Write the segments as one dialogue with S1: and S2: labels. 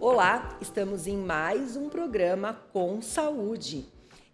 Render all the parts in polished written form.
S1: Olá, estamos em mais um programa Com Saúde.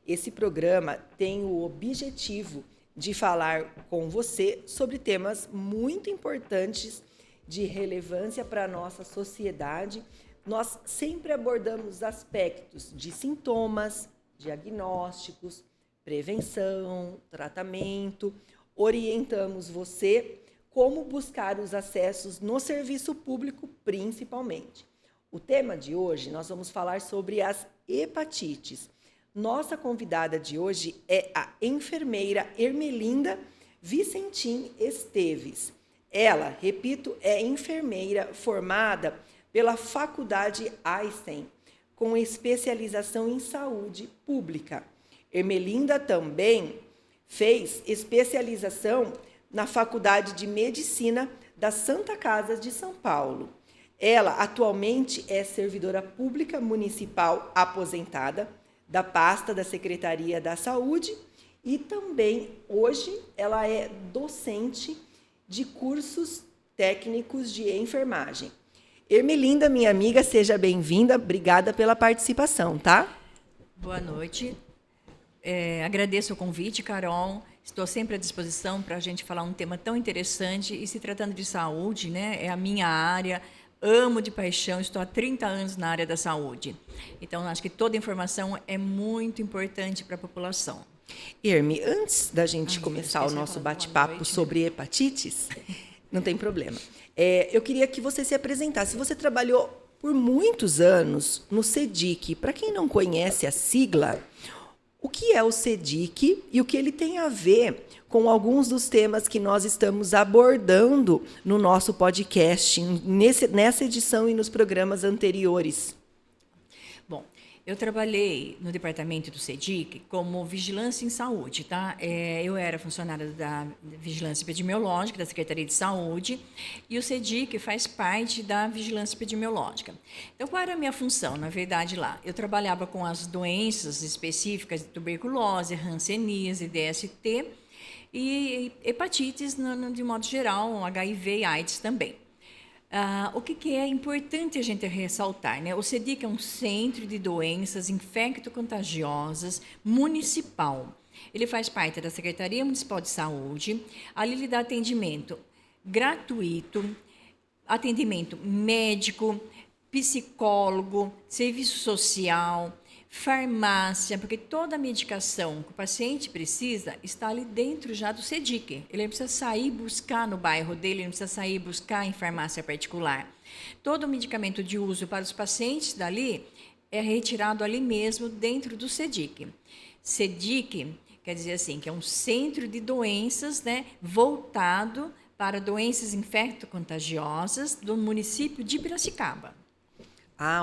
S1: Esse programa tem o objetivo de falar com você sobre temas muito importantes de relevância para a nossa sociedade. Nós sempre abordamos aspectos de sintomas, diagnósticos, prevenção, tratamento, orientamos você como buscar os acessos no serviço público, principalmente. O tema de hoje, nós vamos falar sobre as hepatites. Nossa convidada de hoje é a enfermeira Ermelinda Vicentim Esteves. Ela, repito, é enfermeira formada pela Faculdade Einstein, com especialização em saúde pública. Ermelinda também fez especialização na Faculdade de Medicina da Santa Casa de São Paulo. Ela atualmente é servidora pública municipal aposentada da pasta da Secretaria da Saúde e também hoje ela é docente de cursos técnicos de enfermagem. Ermelinda, minha amiga, seja bem-vinda. Obrigada pela participação, tá?
S2: Boa noite. Agradeço o convite, Carol. Estou sempre à disposição para a gente falar um tema tão interessante. E se tratando de saúde, né, é a minha área. Amo de paixão, estou há 30 anos na área da saúde. Então, acho que toda informação é muito importante para a população.
S1: Erme, antes da gente começar o nosso bate-papo sobre hepatites, não tem problema. Eu queria que você se apresentasse. Você trabalhou por muitos anos no CEDIC. Para quem não conhece a sigla, o que é o CEDIC e o que ele tem a ver com alguns dos temas que nós estamos abordando no nosso podcast, nessa edição e nos programas anteriores?
S2: Bom, eu trabalhei no departamento do CEDIC como vigilância em saúde, tá? Eu era funcionária da vigilância epidemiológica da Secretaria de Saúde e o CEDIC faz parte da vigilância epidemiológica. Então, qual era a minha função, na verdade, lá? Eu trabalhava com as doenças específicas de tuberculose, hanseníase, DST e hepatites, de modo geral, HIV e AIDS também. O que é importante a gente ressaltar, né? O CEDIC é um centro de doenças infecto-contagiosas municipal. Ele faz parte da Secretaria Municipal de Saúde. Ali ele dá atendimento gratuito, atendimento médico, psicólogo, serviço social, farmácia, porque toda a medicação que o paciente precisa está ali dentro já do CEDIC. Ele não precisa sair buscar no bairro dele, ele não precisa sair buscar em farmácia particular. Todo o medicamento de uso para os pacientes dali é retirado ali mesmo dentro do CEDIC. CEDIC quer dizer assim, que é um centro de doenças, né, voltado para doenças infecto-contagiosas do município de Piracicaba.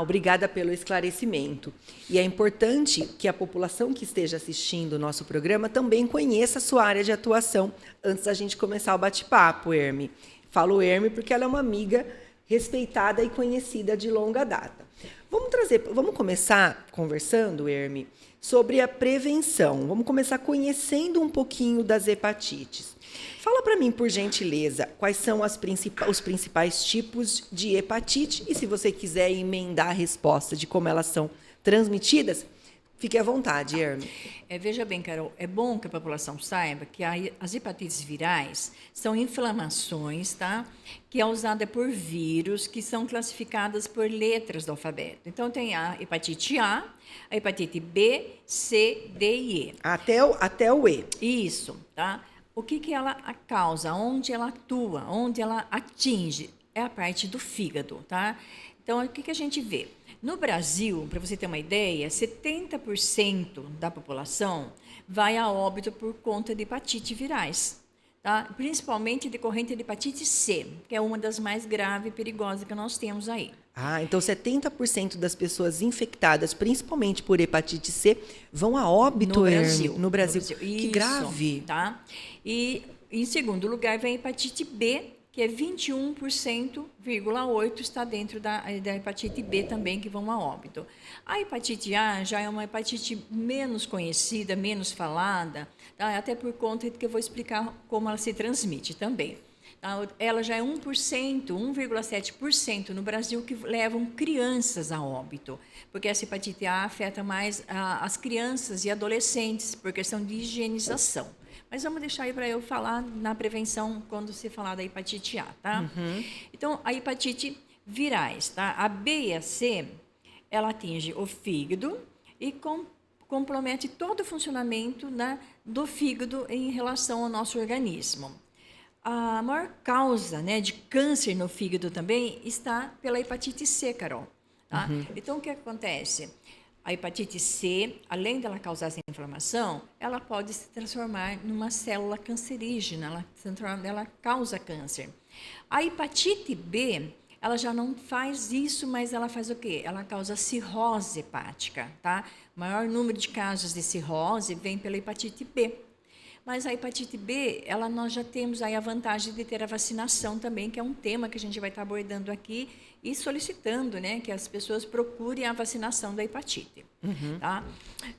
S1: Obrigada pelo esclarecimento. E é importante que a população que esteja assistindo o nosso programa também conheça a sua área de atuação antes da gente começar o bate-papo, Erme. Falo Erme porque ela é uma amiga respeitada e conhecida de longa data. Vamos começar conversando, Erme, sobre a prevenção. Vamos começar conhecendo um pouquinho das hepatites. Fala para mim, por gentileza, quais são os principais tipos de hepatite e se você quiser emendar a resposta de como elas são transmitidas, fique à vontade, Erme.
S2: Veja bem, Carol, é bom que a população saiba que as hepatites virais são inflamações, tá? Que é usada por vírus que são classificadas por letras do alfabeto. Então, tem a hepatite A, a hepatite B, C, D e E.
S1: Até o E.
S2: Isso, tá? O que ela causa? Onde ela atua? Onde ela atinge? É a parte do fígado, tá? Então, o que a gente vê? No Brasil, para você ter uma ideia, 70% da população vai a óbito por conta de hepatite virais, tá? Principalmente decorrente de hepatite C, que é uma das mais graves e perigosas que nós temos aí.
S1: Então 70% das pessoas infectadas, principalmente por hepatite C, vão a óbito no Brasil. Que
S2: Isso,
S1: grave.
S2: Tá? E, em segundo lugar, vem a hepatite B, que é 21,8% está dentro da hepatite B também, que vão a óbito. A hepatite A já é uma hepatite menos conhecida, menos falada, tá? Até por conta de que eu vou explicar como ela se transmite também. Tá? Ela já é 1%, 1,7% no Brasil que levam crianças a óbito, porque essa hepatite A afeta mais as crianças e adolescentes por questão de higienização. Mas vamos deixar aí para eu falar na prevenção quando se falar da hepatite A, tá? Então, a hepatite virais, tá? A B e a C, ela atinge o fígado e compromete todo o funcionamento, né, do fígado em relação ao nosso organismo. A maior causa, né, de câncer no fígado também está pela hepatite C, Carol. Tá? Então, o que acontece? A hepatite C, além dela causar essa inflamação, ela pode se transformar numa célula cancerígena, ela causa câncer. A hepatite B, ela já não faz isso, mas ela faz o quê? Ela causa cirrose hepática, tá? O maior número de casos de cirrose vem pela hepatite B. Mas a hepatite B, nós já temos aí a vantagem de ter a vacinação também, que é um tema que a gente vai estar abordando aqui e solicitando, né, que as pessoas procurem a vacinação da hepatite. Tá?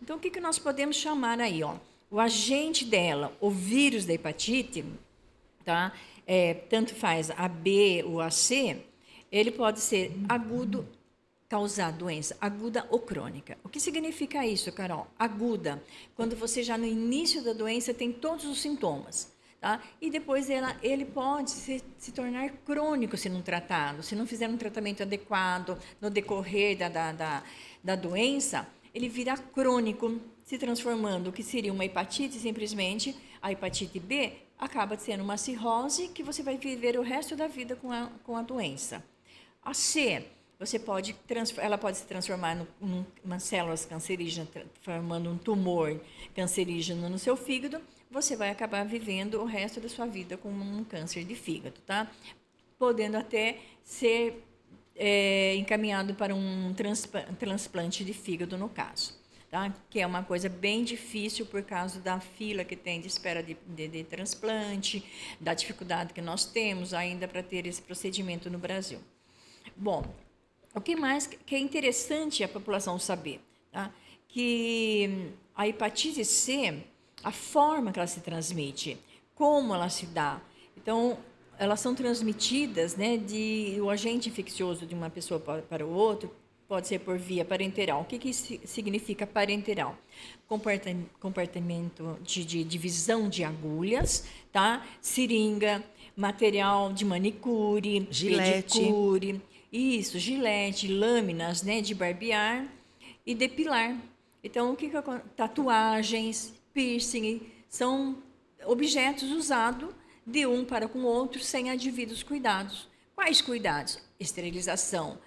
S2: Então, o que nós podemos chamar aí? Ó? O agente dela, o vírus da hepatite, tá? Tanto faz a B ou a C, ele pode ser agudo, causar doença aguda ou crônica. O que significa isso, Carol? Aguda, quando você já no início da doença tem todos os sintomas. Tá? E depois ele pode se tornar crônico se não tratado, se não fizer um tratamento adequado no decorrer da doença, ele vira crônico, se transformando, o que seria uma hepatite, simplesmente, a hepatite B acaba sendo uma cirrose que você vai viver o resto da vida com a doença. A C, ela pode se transformar em células cancerígenas, formando um tumor cancerígeno no seu fígado, você vai acabar vivendo o resto da sua vida com um câncer de fígado, tá? Podendo até ser encaminhado para um transplante de fígado, no caso, tá? Que é uma coisa bem difícil por causa da fila que tem de espera de transplante, da dificuldade que nós temos ainda para ter esse procedimento no Brasil. Bom, o que mais que é interessante a população saber, tá? Que a hepatite C, a forma que ela se transmite, como ela se dá. Então, elas são transmitidas, né, o agente infeccioso de uma pessoa para o outro, pode ser por via parenteral. O que significa parenteral? Compartimento de divisão de agulhas, tá? Seringa, material de manicure,
S1: Gilete.
S2: pedicure, isso, gilete, lâminas, né, de barbear e depilar. Então, tatuagens, piercing, são objetos usados de um para com o outro sem a devidos cuidados. Quais cuidados? Esterilização.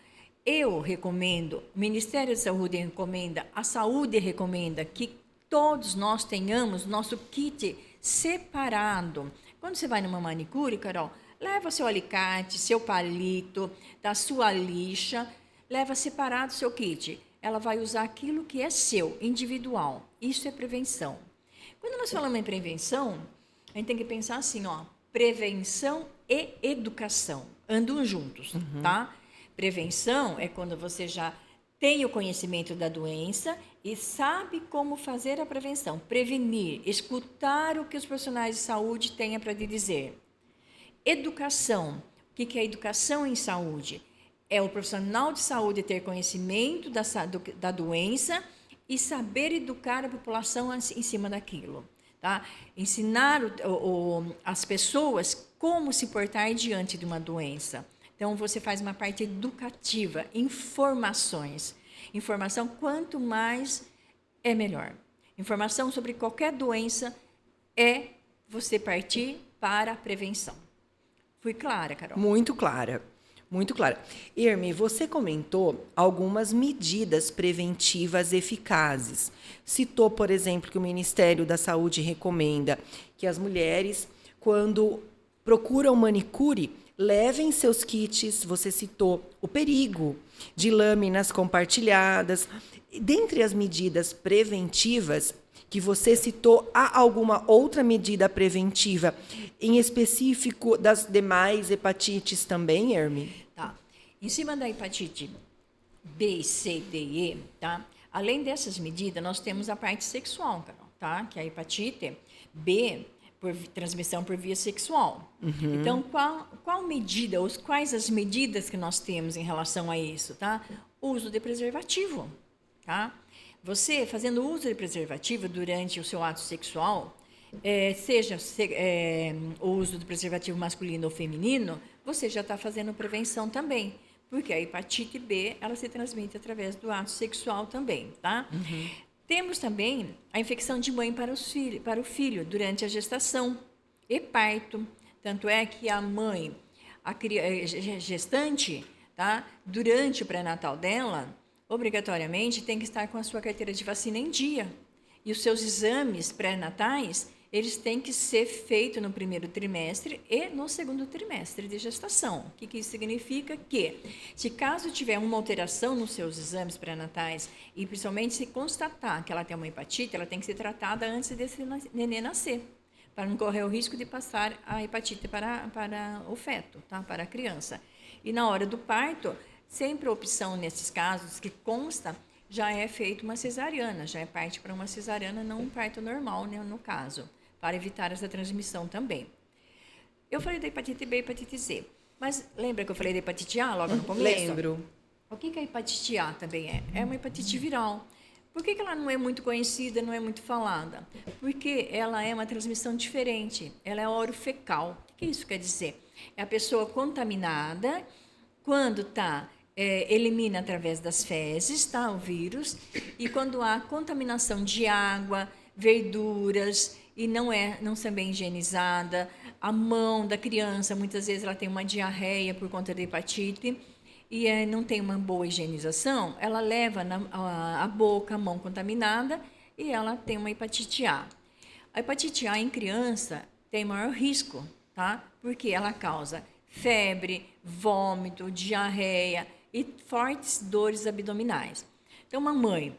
S2: Eu recomendo, o Ministério da Saúde recomenda, a saúde recomenda que todos nós tenhamos nosso kit separado. Quando você vai numa manicure, Carol, leva seu alicate, seu palito, da sua lixa, leva separado seu kit. Ela vai usar aquilo que é seu, individual. Isso é prevenção. Quando nós falamos em prevenção, a gente tem que pensar assim, ó, prevenção e educação andam juntos, tá? Prevenção é quando você já tem o conhecimento da doença e sabe como fazer a prevenção, prevenir, escutar o que os profissionais de saúde têm para lhe dizer. Educação. O que é educação em saúde? É o profissional de saúde ter conhecimento da doença e saber educar a população em cima daquilo. Tá? Ensinar as pessoas como se portar diante de uma doença. Então, você faz uma parte educativa, informações. Informação, quanto mais, é melhor. Informação sobre qualquer doença é você partir para a prevenção. Fui clara, Carol?
S1: Muito clara. Muito clara. Irmi, você comentou algumas medidas preventivas eficazes. Citou, por exemplo, que o Ministério da Saúde recomenda que as mulheres, quando procuram manicure, levem seus kits. Você citou o perigo de lâminas compartilhadas. Dentre as medidas preventivas que você citou, há alguma outra medida preventiva, em específico das demais hepatites também, Irmi?
S2: Tá. Em cima da hepatite B, C, D e E, tá? Além dessas medidas, nós temos a parte sexual, Carol, tá? Que é a hepatite B, por transmissão por via sexual. Então, qual medida, quais as medidas que nós temos em relação a isso, tá? Uso de preservativo, tá? Você, fazendo uso de preservativo durante o seu ato sexual, seja o uso do preservativo masculino ou feminino, você já está fazendo prevenção também, porque a hepatite B, ela se transmite através do ato sexual também, tá? Temos também a infecção de mãe para o filho durante a gestação e parto. Tanto é que a mãe, gestante, tá? Durante o pré-natal dela, obrigatoriamente tem que estar com a sua carteira de vacina em dia. E os seus exames pré-natais, eles têm que ser feitos no primeiro trimestre e no segundo trimestre de gestação. O que isso significa? Que, se caso tiver uma alteração nos seus exames pré-natais e principalmente se constatar que ela tem uma hepatite, ela tem que ser tratada antes desse neném nascer, para não correr o risco de passar a hepatite para o feto, tá? Para a criança. E na hora do parto, sempre a opção nesses casos que consta, já é feita uma cesariana, já é parte para uma cesariana, não um parto normal, né, no caso, para evitar essa transmissão também. Eu falei da hepatite B e hepatite Z, mas lembra que eu falei da hepatite A logo no começo?
S1: Lembro.
S2: O que a hepatite A também é? É uma hepatite viral. Por que ela não é muito conhecida, não é muito falada? Porque ela é uma transmissão diferente, ela é orofecal. O que isso quer dizer? É a pessoa contaminada, quando elimina através das fezes, tá, o vírus, e quando há contaminação de água, verduras, e não ser bem higienizada, a mão da criança, muitas vezes ela tem uma diarreia por conta da hepatite, e não tem uma boa higienização, ela leva a boca, a mão contaminada, e ela tem uma hepatite A. A hepatite A em criança tem maior risco, tá? Porque ela causa febre, vômito, diarreia e fortes dores abdominais. Então, uma mãe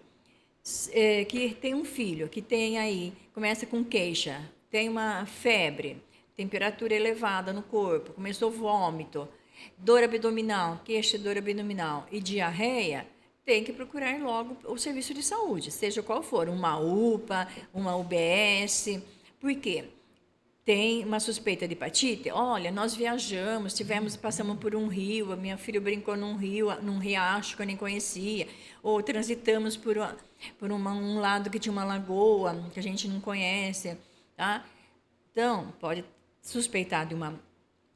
S2: que tem um filho, que tem aí, começa com queixa, tem uma febre, temperatura elevada no corpo, começou vômito, dor abdominal, queixa de dor abdominal e diarreia, tem que procurar logo o serviço de saúde, seja qual for, uma UPA, uma UBS. Por quê? Tem uma suspeita de hepatite? Olha, nós viajamos, passamos por um rio, a minha filha brincou num rio, num riacho que eu nem conhecia, ou transitamos por um lado que tinha uma lagoa que a gente não conhece, tá? Então, pode suspeitar de uma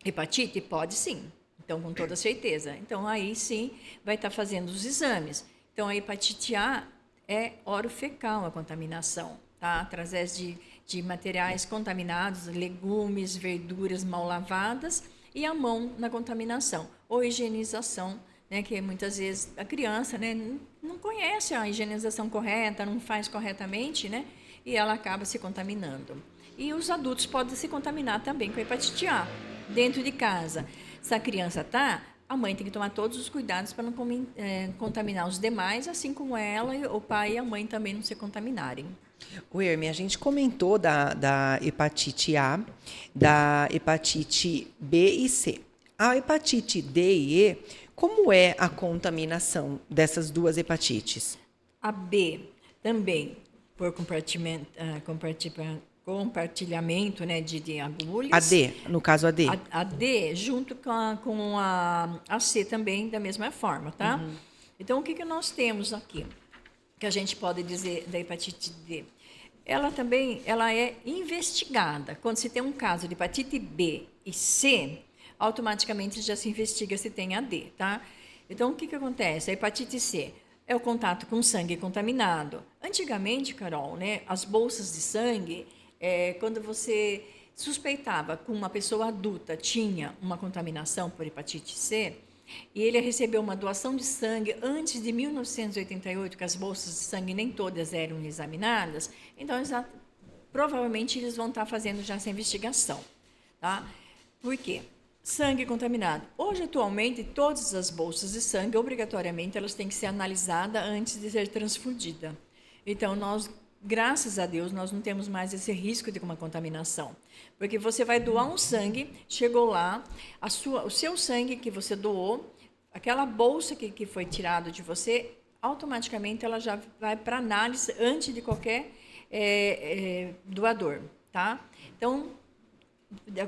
S2: hepatite? Pode sim. Então, com toda certeza. Então, aí sim, vai estar fazendo os exames. Então, a hepatite A é orofecal a contaminação, tá? Através de materiais contaminados, legumes, verduras mal lavadas e a mão na contaminação. Ou higienização, né? Que muitas vezes a criança, né, não conhece a higienização correta, não faz corretamente, né? E ela acaba se contaminando. E os adultos podem se contaminar também com a hepatite A. Dentro de casa, se a criança a mãe tem que tomar todos os cuidados para não contaminar os demais, assim como ela, o pai e a mãe também não se contaminarem.
S1: O Herme, a gente comentou da hepatite A, da hepatite B e C. A hepatite D e E, como é a contaminação dessas duas hepatites?
S2: A B também, por compartilhamento, né, de agulhas.
S1: A D, no caso a D.
S2: A D, junto com a C também, da mesma forma, tá? Então, o que nós temos aqui? Que a gente pode dizer da hepatite D? Ela é investigada. Quando se tem um caso de hepatite B e C, automaticamente já se investiga se tem a D, tá? Então, o que acontece? A hepatite C é o contato com sangue contaminado. Antigamente, Carol, né, as bolsas de sangue, quando você suspeitava que uma pessoa adulta tinha uma contaminação por hepatite C, e ele recebeu uma doação de sangue antes de 1988, que as bolsas de sangue nem todas eram examinadas, então provavelmente eles vão estar fazendo já essa investigação, tá? Por quê? Sangue contaminado. Hoje, atualmente, todas as bolsas de sangue, obrigatoriamente, elas têm que ser analisadas antes de ser transfundida. Então, graças a Deus, nós não temos mais esse risco de uma contaminação. Porque você vai doar um sangue, chegou lá, o seu sangue que você doou, aquela bolsa que foi tirada de você, automaticamente ela já vai para análise antes de qualquer doador. tá? Então,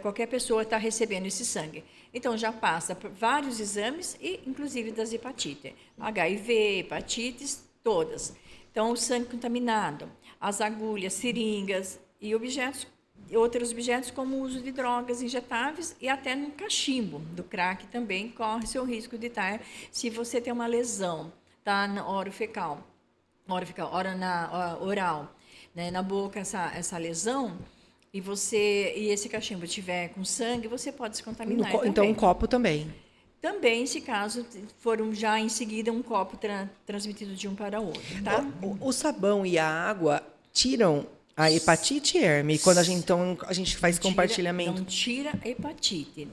S2: qualquer pessoa está recebendo esse sangue. Então, já passa por vários exames, e inclusive das hepatites. HIV, hepatites, todas. Então, o sangue contaminado, as agulhas, seringas e outros objetos como o uso de drogas injetáveis e até no cachimbo do crack também corre seu risco de estar, se você tem uma lesão, tá, na oral, né, na boca, essa lesão, e esse cachimbo tiver com sangue, você pode se contaminar também.
S1: Então, um copo também.
S2: Também, se caso for já em seguida um copo transmitido de um para o outro, tá?
S1: O sabão e a água tiram a hepatite, Herme, quando a gente faz compartilhamento.
S2: Não tira a hepatite,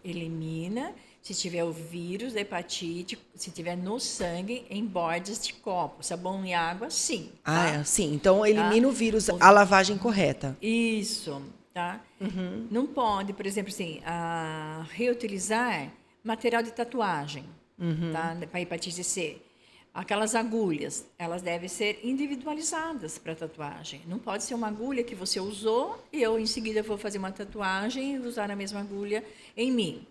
S2: elimina se tiver o vírus da hepatite, se tiver no sangue, em bordas de copo. Sabão e água, sim. Tá?
S1: Sim. Então, elimina o vírus, a lavagem correta.
S2: Isso, tá? Uhum. Não pode, por exemplo, assim, reutilizar material de tatuagem, tá? Para hepatite C. Aquelas agulhas, elas devem ser individualizadas para tatuagem. Não pode ser uma agulha que você usou e eu, em seguida, vou fazer uma tatuagem e usar a mesma agulha em mim.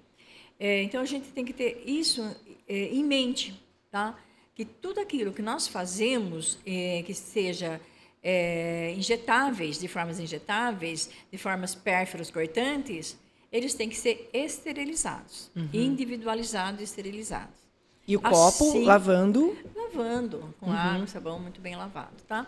S2: Então, a gente tem que ter isso em mente, tá? Que tudo aquilo que nós fazemos, que seja injetáveis, de formas pérfuras cortantes, eles têm que ser esterilizados, individualizados e esterilizados.
S1: E o copo, lavando
S2: com água, sabão, muito bem lavado, tá?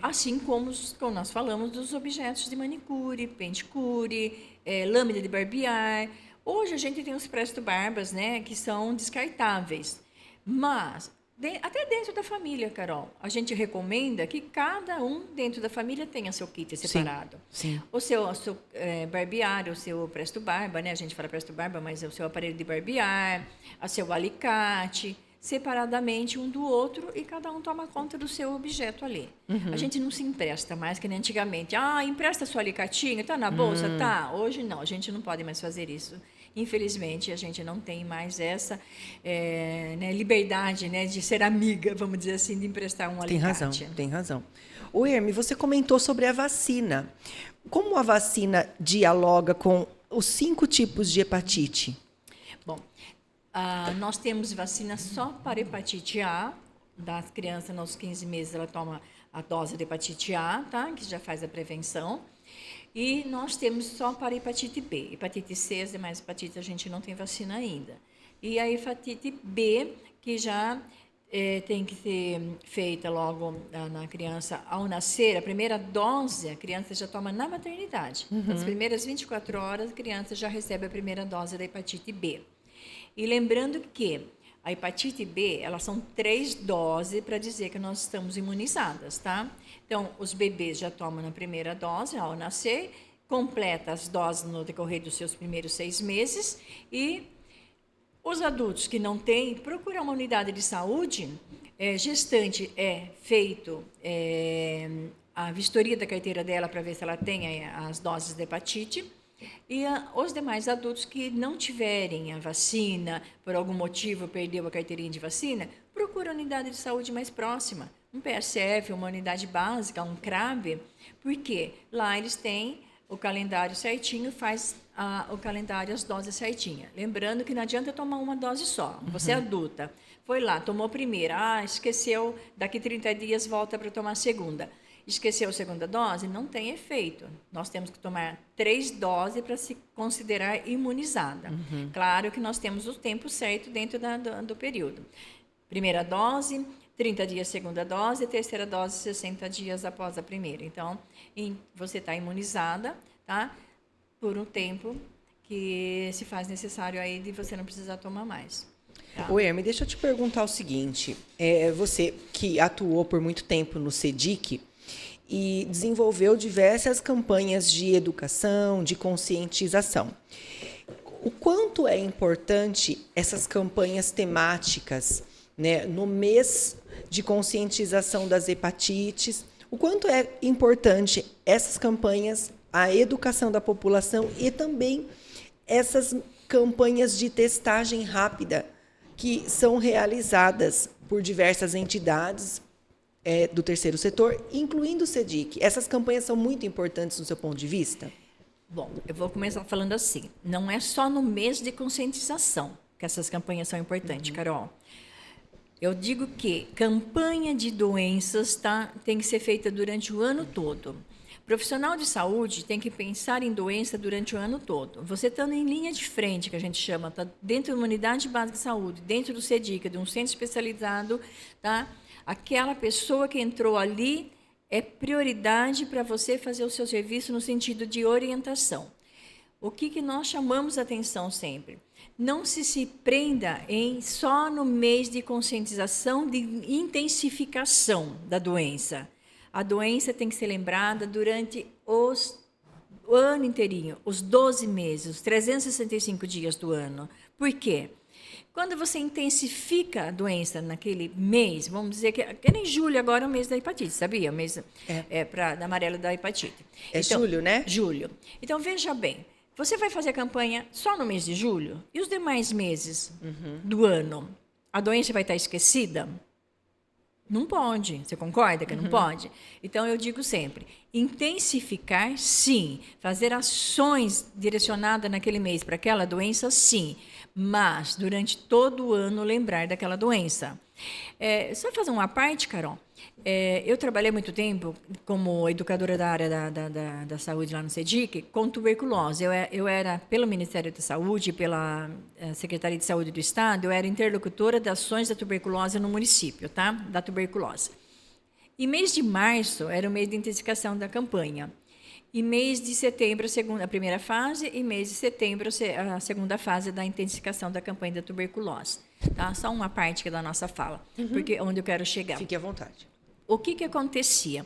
S2: Assim como nós falamos dos objetos de manicure, penticure, lâmina de barbear. Hoje a gente tem os presto-barbas, né, que são descartáveis. Mas, até dentro da família, Carol, a gente recomenda que cada um dentro da família tenha seu kit separado.
S1: Sim.
S2: O seu barbear, o seu presto-barba, né? A gente fala presto-barba, mas é o seu aparelho de barbear, o seu alicate, separadamente um do outro, e cada um toma conta do seu objeto ali. A gente não se empresta mais que nem antigamente. Empresta seu alicatinho, tá na bolsa? Tá. Hoje não, a gente não pode mais fazer isso. Infelizmente, a gente não tem mais essa liberdade, né, de ser amiga, vamos dizer assim, de emprestar um alicate.
S1: Tem razão. O Herme, você comentou sobre a vacina. Como a vacina dialoga com os 5 tipos de hepatite?
S2: Bom, nós temos vacina só para hepatite A. Das crianças, aos 15 meses, ela toma a dose de hepatite A, tá? Que já faz a prevenção. E nós temos só para hepatite B. Hepatite C, as demais hepatites, a gente não tem vacina ainda. E a hepatite B, que já tem que ser feita logo na criança ao nascer, a primeira dose, a criança já toma na maternidade. Nas primeiras 24 horas, a criança já recebe a primeira dose da hepatite B. E lembrando que a hepatite B, elas são 3 doses para dizer que nós estamos imunizadas, tá? Então, os bebês já tomam na primeira dose ao nascer, completa as doses no decorrer dos seus primeiros 6 meses, e os adultos que não têm, procuram uma unidade de saúde, gestante feito a vistoria da carteira dela para ver se ela tem as doses de hepatite. E os demais adultos que não tiverem a vacina, por algum motivo perdeu a carteirinha de vacina, procura a unidade de saúde mais próxima, um PSF, uma unidade básica, um CRAB, porque lá eles têm o calendário certinho, faz o calendário, as doses certinhas. Lembrando que não adianta tomar uma dose só. Você é adulta, foi lá, tomou a primeira, esqueceu, daqui 30 dias volta para tomar a segunda. Esqueceu a segunda dose, não tem efeito. Nós temos que tomar 3 doses para se considerar imunizada. Claro que nós temos o tempo certo dentro do período. Primeira dose, 30 dias segunda dose, terceira dose, 60 dias após a primeira. Então, você está imunizada, tá? Por um tempo que se faz necessário aí de você não precisar tomar mais. Tá?
S1: Ô, Herme, deixa eu te perguntar o seguinte. Você que atuou por muito tempo no CEDIC, e desenvolveu diversas campanhas de educação, de conscientização. O quanto é importante essas campanhas temáticas, né, no mês de conscientização das hepatites, o quanto é importante essas campanhas, a educação da população e também essas campanhas de testagem rápida que são realizadas por diversas entidades, do terceiro setor, incluindo o SEDIC. Essas campanhas são muito importantes no seu ponto de vista?
S2: Bom, eu vou começar falando assim. Não é só no mês de conscientização que essas campanhas são importantes, Carol. Eu digo que campanha de doenças tem que ser feita durante o ano todo. Profissional de saúde tem que pensar em doença durante o ano todo. Você estando em linha de frente, que a gente chama, tá dentro de uma unidade básica de saúde, dentro do SEDIC, de um centro especializado, tá? Aquela pessoa que entrou ali é prioridade para você fazer o seu serviço no sentido de orientação. O que nós chamamos a atenção sempre? Não se prenda só no mês de conscientização, de intensificação da doença. A doença tem que ser lembrada durante o ano inteirinho, os 12 meses, os 365 dias do ano. Por quê? Quando você intensifica a doença naquele mês, vamos dizer que nem julho agora é o mês da hepatite, sabia? O mês da amarela da hepatite.
S1: É então, julho, né?
S2: Julho. Então, veja bem, você vai fazer a campanha só no mês de julho? E os demais meses do ano? A doença vai estar esquecida? Não pode. Você concorda que não pode? Então, eu digo sempre, intensificar, sim. Fazer ações direcionadas naquele mês para aquela doença, sim. Mas, durante todo o ano, lembrar daquela doença. Só fazer uma parte, Carol. Eu trabalhei muito tempo como educadora da área da saúde lá no SEDIC com tuberculose. Eu era, pelo Ministério da Saúde, pela Secretaria de Saúde do Estado, eu era interlocutora das ações da tuberculose no município, tá? Da tuberculose. E mês de março era o mês de intensificação da campanha. E mês de setembro, a primeira fase, e mês de setembro, a segunda fase da intensificação da campanha da tuberculose. Tá? Só uma parte da nossa fala, porque onde eu quero chegar.
S1: Fique à vontade.
S2: O que acontecia?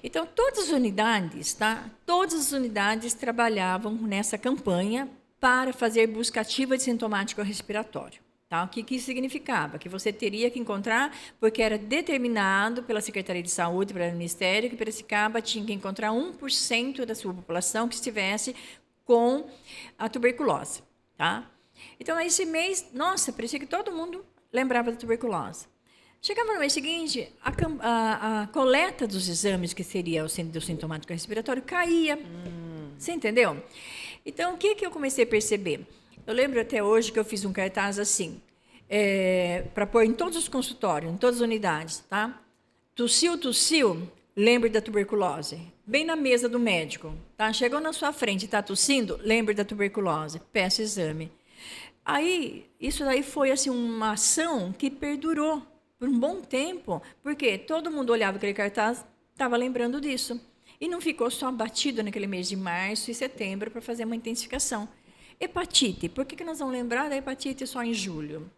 S2: Então, todas as unidades, tá? Todas as unidades trabalhavam nessa campanha para fazer busca ativa de sintomático respiratório. Tá? O que isso significava? Que você teria que encontrar, porque era determinado pela Secretaria de Saúde, pelo Ministério, que Piracicaba tinha que encontrar 1% da sua população que estivesse com a tuberculose. Tá? Então, esse mês, nossa, parecia que todo mundo lembrava da tuberculose. Chegava no mês seguinte, a coleta dos exames, que seria o do sintomático respiratório, caía. Você entendeu? Então, o que eu comecei a perceber? Eu lembro até hoje que eu fiz um cartaz assim, para pôr em todos os consultórios, em todas as unidades, tá? Tossiu, lembre da tuberculose. Bem na mesa do médico, tá? Chegou na sua frente e está tossindo, lembre da tuberculose, peça exame. Aí, isso daí foi assim, uma ação que perdurou por um bom tempo, porque todo mundo olhava aquele cartaz, estava lembrando disso. E não ficou só abatido naquele mês de março e setembro para fazer uma intensificação. Hepatite. Por que nós vamos lembrar da hepatite só em julho?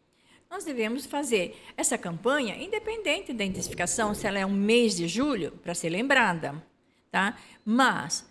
S2: Nós devemos fazer essa campanha independente da intensificação, se ela é um mês de julho, para ser lembrada. Tá? Mas,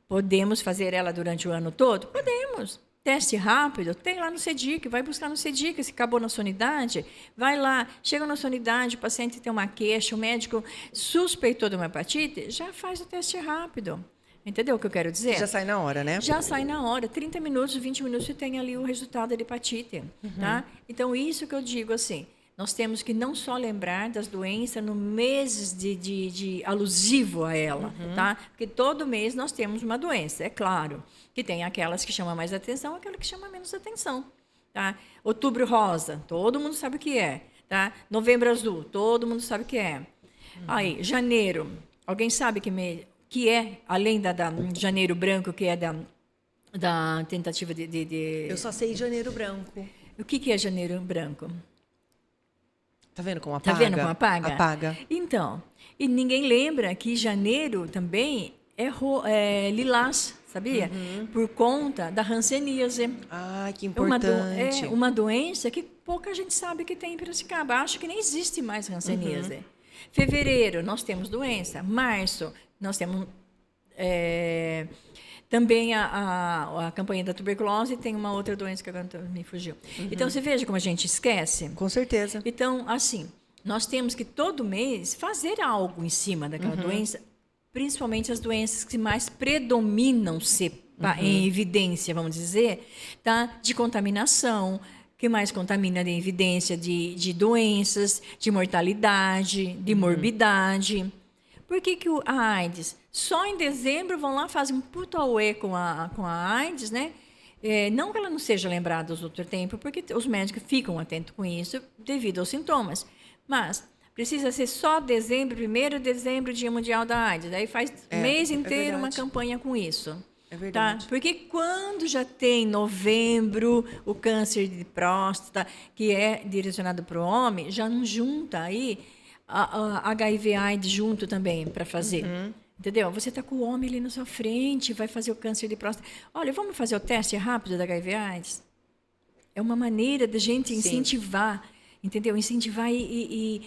S2: podemos fazer ela durante o ano todo? Podemos. Teste rápido, tem lá no SEDIC, vai buscar no SEDIC, se acabou na sua unidade, vai lá, chega na sua unidade, o paciente tem uma queixa, o médico suspeitou de uma hepatite, já faz o teste rápido. Entendeu o que eu quero dizer?
S1: Já sai na hora, né?
S2: Já sai na hora. 30 minutos, 20 minutos, você tem ali o resultado da hepatite. Tá? Então, isso que eu digo assim, nós temos que não só lembrar das doenças no mês de alusivo a ela, tá? Porque todo mês nós temos uma doença, é claro, que tem aquelas que chamam mais atenção, aquelas que chamam menos atenção. Tá? Outubro rosa, todo mundo sabe o que é. Tá? Novembro azul, todo mundo sabe o que é. Aí, janeiro, alguém sabe que é, além da janeiro branco, que é da tentativa de...
S1: Eu só sei janeiro branco.
S2: O que é janeiro branco?
S1: Tá vendo como apaga?
S2: Tá vendo como apaga?
S1: Apaga.
S2: Então, e ninguém lembra que janeiro também é lilás, sabia? Por conta da hanseníase.
S1: Ah, que importante.
S2: Uma doença que pouca gente sabe que tem em Piracicaba. Acho que nem existe mais hanseníase. Fevereiro, nós temos doença. Março, nós temos também a campanha da tuberculose, e tem uma outra doença que agora me fugiu. Então, você veja como a gente esquece.
S1: Com certeza.
S2: Então, assim, nós temos que todo mês fazer algo em cima daquela doença, principalmente as doenças que mais predominam ser em evidência, vamos dizer, tá? De contaminação, que mais contamina de evidência de doenças, de mortalidade, de morbidade. Por que a AIDS? Só em dezembro vão lá, fazem um puto auê com a AIDS, né? Não que ela não seja lembrada aos outros tempos, porque os médicos ficam atentos com isso devido aos sintomas. Mas precisa ser só dezembro, 1º de dezembro, Dia Mundial da AIDS. Daí faz o mês inteiro uma campanha com isso.
S1: É verdade.
S2: Tá? Porque quando já tem novembro, o câncer de próstata, que é direcionado para o homem, já não junta aí a HIV/AIDS junto também para fazer. Entendeu? Você está com o homem ali na sua frente, vai fazer o câncer de próstata. Olha, vamos fazer o teste rápido da HIV/AIDS? É uma maneira da gente incentivar, entendeu? Incentivar e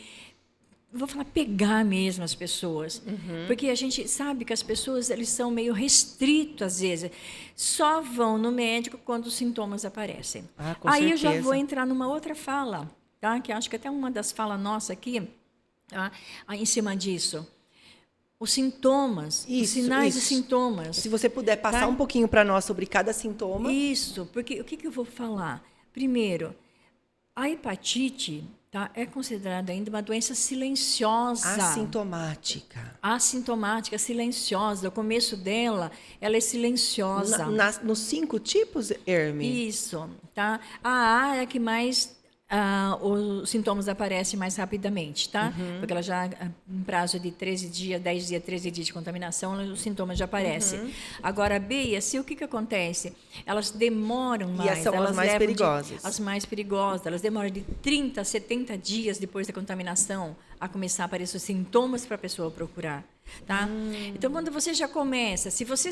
S2: vou falar, pegar mesmo as pessoas. Porque a gente sabe que as pessoas, eles são meio restritos, às vezes. Só vão no médico quando os sintomas aparecem.
S1: Com
S2: aí
S1: certeza.
S2: eu já vou entrar numa outra fala, tá? Que acho que até uma das falas nossas aqui, tá? Em cima disso. Os sintomas, os sinais e sintomas.
S1: Se você puder passar um pouquinho para nós sobre cada sintoma.
S2: Isso, porque o que eu vou falar? Primeiro, a hepatite, tá, é considerada ainda uma doença silenciosa. Assintomática, silenciosa. O começo dela, ela é silenciosa.
S1: Nos 5 tipos, Herme?
S2: Isso, tá? A A é a que mais... os sintomas aparecem mais rapidamente, tá? Porque ela já, em prazo de 13 dias, 10 dias, 13 dias de contaminação, os sintomas já aparecem. Agora, a B e a C, o que acontece? Elas demoram mais.
S1: E são as mais perigosas.
S2: As mais perigosas. Elas demoram de 30 a 70 dias depois da contaminação a começar a aparecer os sintomas para a pessoa procurar, tá? Então, quando você já começa, se você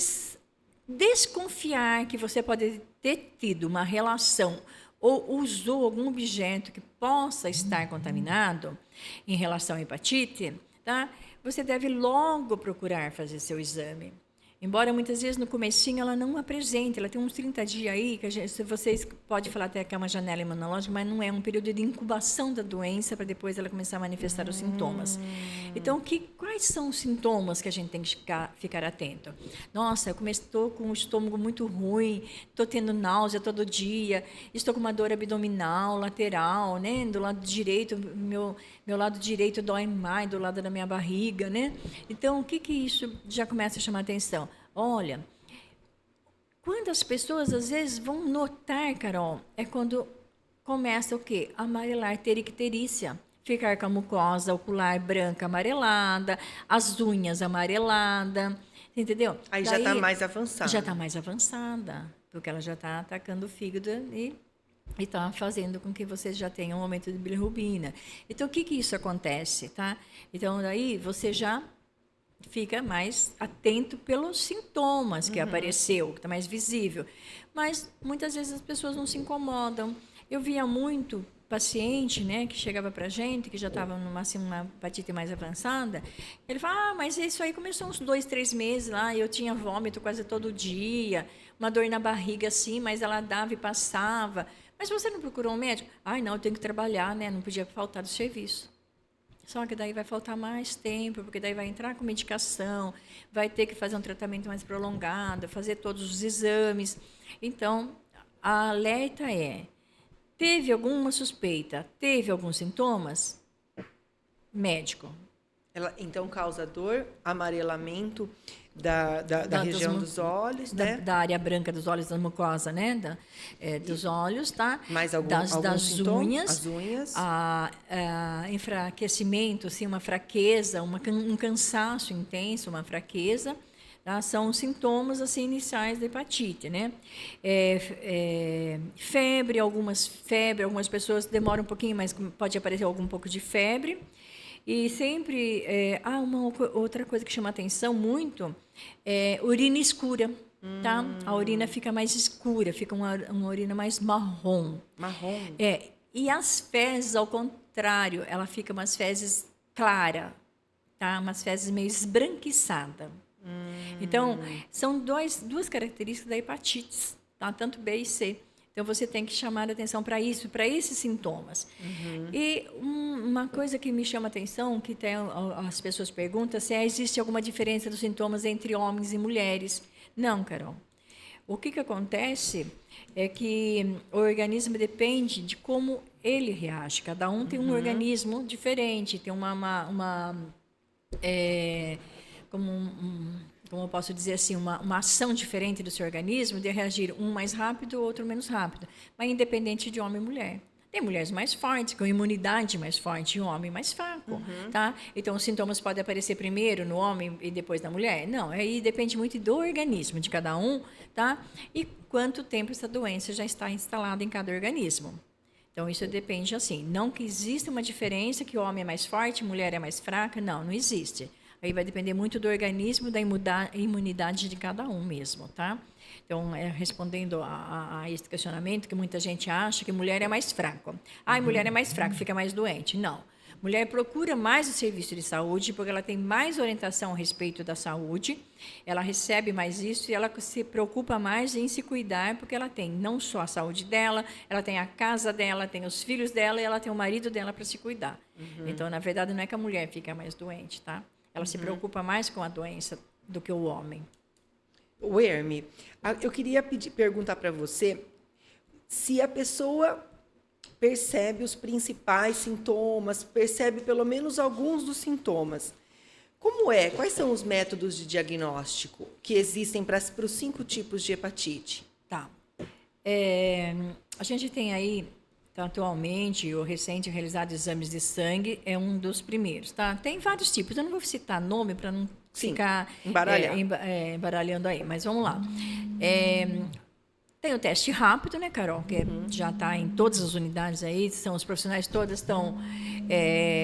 S2: desconfiar que você pode ter tido uma relação ou usou algum objeto que possa estar contaminado em relação à hepatite, tá? Você deve logo procurar fazer seu exame. Embora muitas vezes no comecinho ela não apresente, ela tem uns 30 dias aí, que vocês podem falar até que é uma janela imunológica, mas não é um período de incubação da doença para depois ela começar a manifestar os sintomas. Então, quais são os sintomas que a gente tem que ficar atento? Nossa, estou com o estômago muito ruim, estou tendo náusea todo dia, estou com uma dor abdominal, lateral, né? Do lado direito, meu lado direito dói mais do lado da minha barriga, né? Então, o que isso já começa a chamar atenção? Olha, quando as pessoas às vezes vão notar, Carol, é quando começa o quê? Amarelar, tericterícia. Ficar com a mucosa ocular branca amarelada, as unhas amareladas, entendeu?
S1: Aí já está mais avançada.
S2: Já está mais avançada, porque ela já está atacando o fígado e está fazendo com que vocês já tenham um aumento de bilirrubina. Então, o que isso acontece, tá? Então, daí você já fica mais atento pelos sintomas que apareceu, que está mais visível. Mas, muitas vezes, as pessoas não se incomodam. Eu via muito paciente, né, que chegava para a gente, que já estava numa assim, uma hepatite mais avançada, ele fala, mas isso aí começou uns 2, 3 meses lá, eu tinha vômito quase todo dia, uma dor na barriga assim, mas ela dava e passava. Mas você não procurou um médico? Ai, não, eu tenho que trabalhar, né, não podia faltar do serviço. Só que daí vai faltar mais tempo, porque daí vai entrar com medicação, vai ter que fazer um tratamento mais prolongado, fazer todos os exames. Então, a alerta é, teve alguma suspeita, teve alguns sintomas? Médico.
S1: Ela, então, causa dor, amarelamento da região dos olhos, né?
S2: Da área branca dos olhos, da mucosa, né? Dos olhos, tá?
S1: Mais algum
S2: das
S1: sintoma?
S2: unhas.
S1: As unhas.
S2: Enfraquecimento, assim, uma fraqueza, um cansaço intenso, uma fraqueza. Tá? São sintomas assim, iniciais da hepatite, né? Febre, algumas pessoas demoram um pouquinho, mas pode aparecer algum pouco de febre. E sempre, uma outra coisa que chama atenção muito é urina escura, tá? A urina fica mais escura, fica uma urina mais marrom.
S1: Marrom?
S2: E as fezes, ao contrário, ela fica umas fezes claras, tá? Umas fezes meio esbranquiçadas. Então, são duas características da hepatite, tá? Tanto B e C. Então, você tem que chamar a atenção para isso, para esses sintomas. E uma coisa que me chama a atenção, que as pessoas perguntam, se existe alguma diferença dos sintomas entre homens e mulheres. Não, Carol. O que acontece é que o organismo depende de como ele reage. Cada um tem um organismo diferente, tem como eu posso dizer assim, uma ação diferente do seu organismo de reagir um mais rápido, outro menos rápido, mas independente de homem e mulher. Tem mulheres mais fortes, com imunidade mais forte, e um homem mais fraco, tá? Então, os sintomas podem aparecer primeiro no homem e depois na mulher? Não, aí depende muito do organismo de cada um, tá? E quanto tempo essa doença já está instalada em cada organismo. Então, isso depende assim. Não que exista uma diferença, que o homem é mais forte, mulher é mais fraca, não existe. Aí vai depender muito do organismo, da imunidade de cada um mesmo, tá? Então, respondendo a esse questionamento, que muita gente acha que mulher é mais fraca. Mulher é mais fraca, fica mais doente. Não. Mulher procura mais o serviço de saúde porque ela tem mais orientação a respeito da saúde, ela recebe mais isso e ela se preocupa mais em se cuidar porque ela tem não só a saúde dela, ela tem a casa dela, tem os filhos dela e ela tem o marido dela para se cuidar. Então, na verdade, não é que a mulher fica mais doente, tá? Ela se preocupa mais com a doença do que o homem.
S1: O Herme, eu queria perguntar para você se a pessoa percebe os principais sintomas, percebe pelo menos alguns dos sintomas. Como é? Quais são os métodos de diagnóstico que existem para os 5 tipos de hepatite?
S2: Tá. A gente tem aí, atualmente, o recente realizado exames de sangue é um dos primeiros, tá? Tem vários tipos, eu não vou citar nome para não ficar embaralhando aí, mas vamos lá. Tem o teste rápido, né, Carol? Que já está em todas as unidades aí, os profissionais todos estão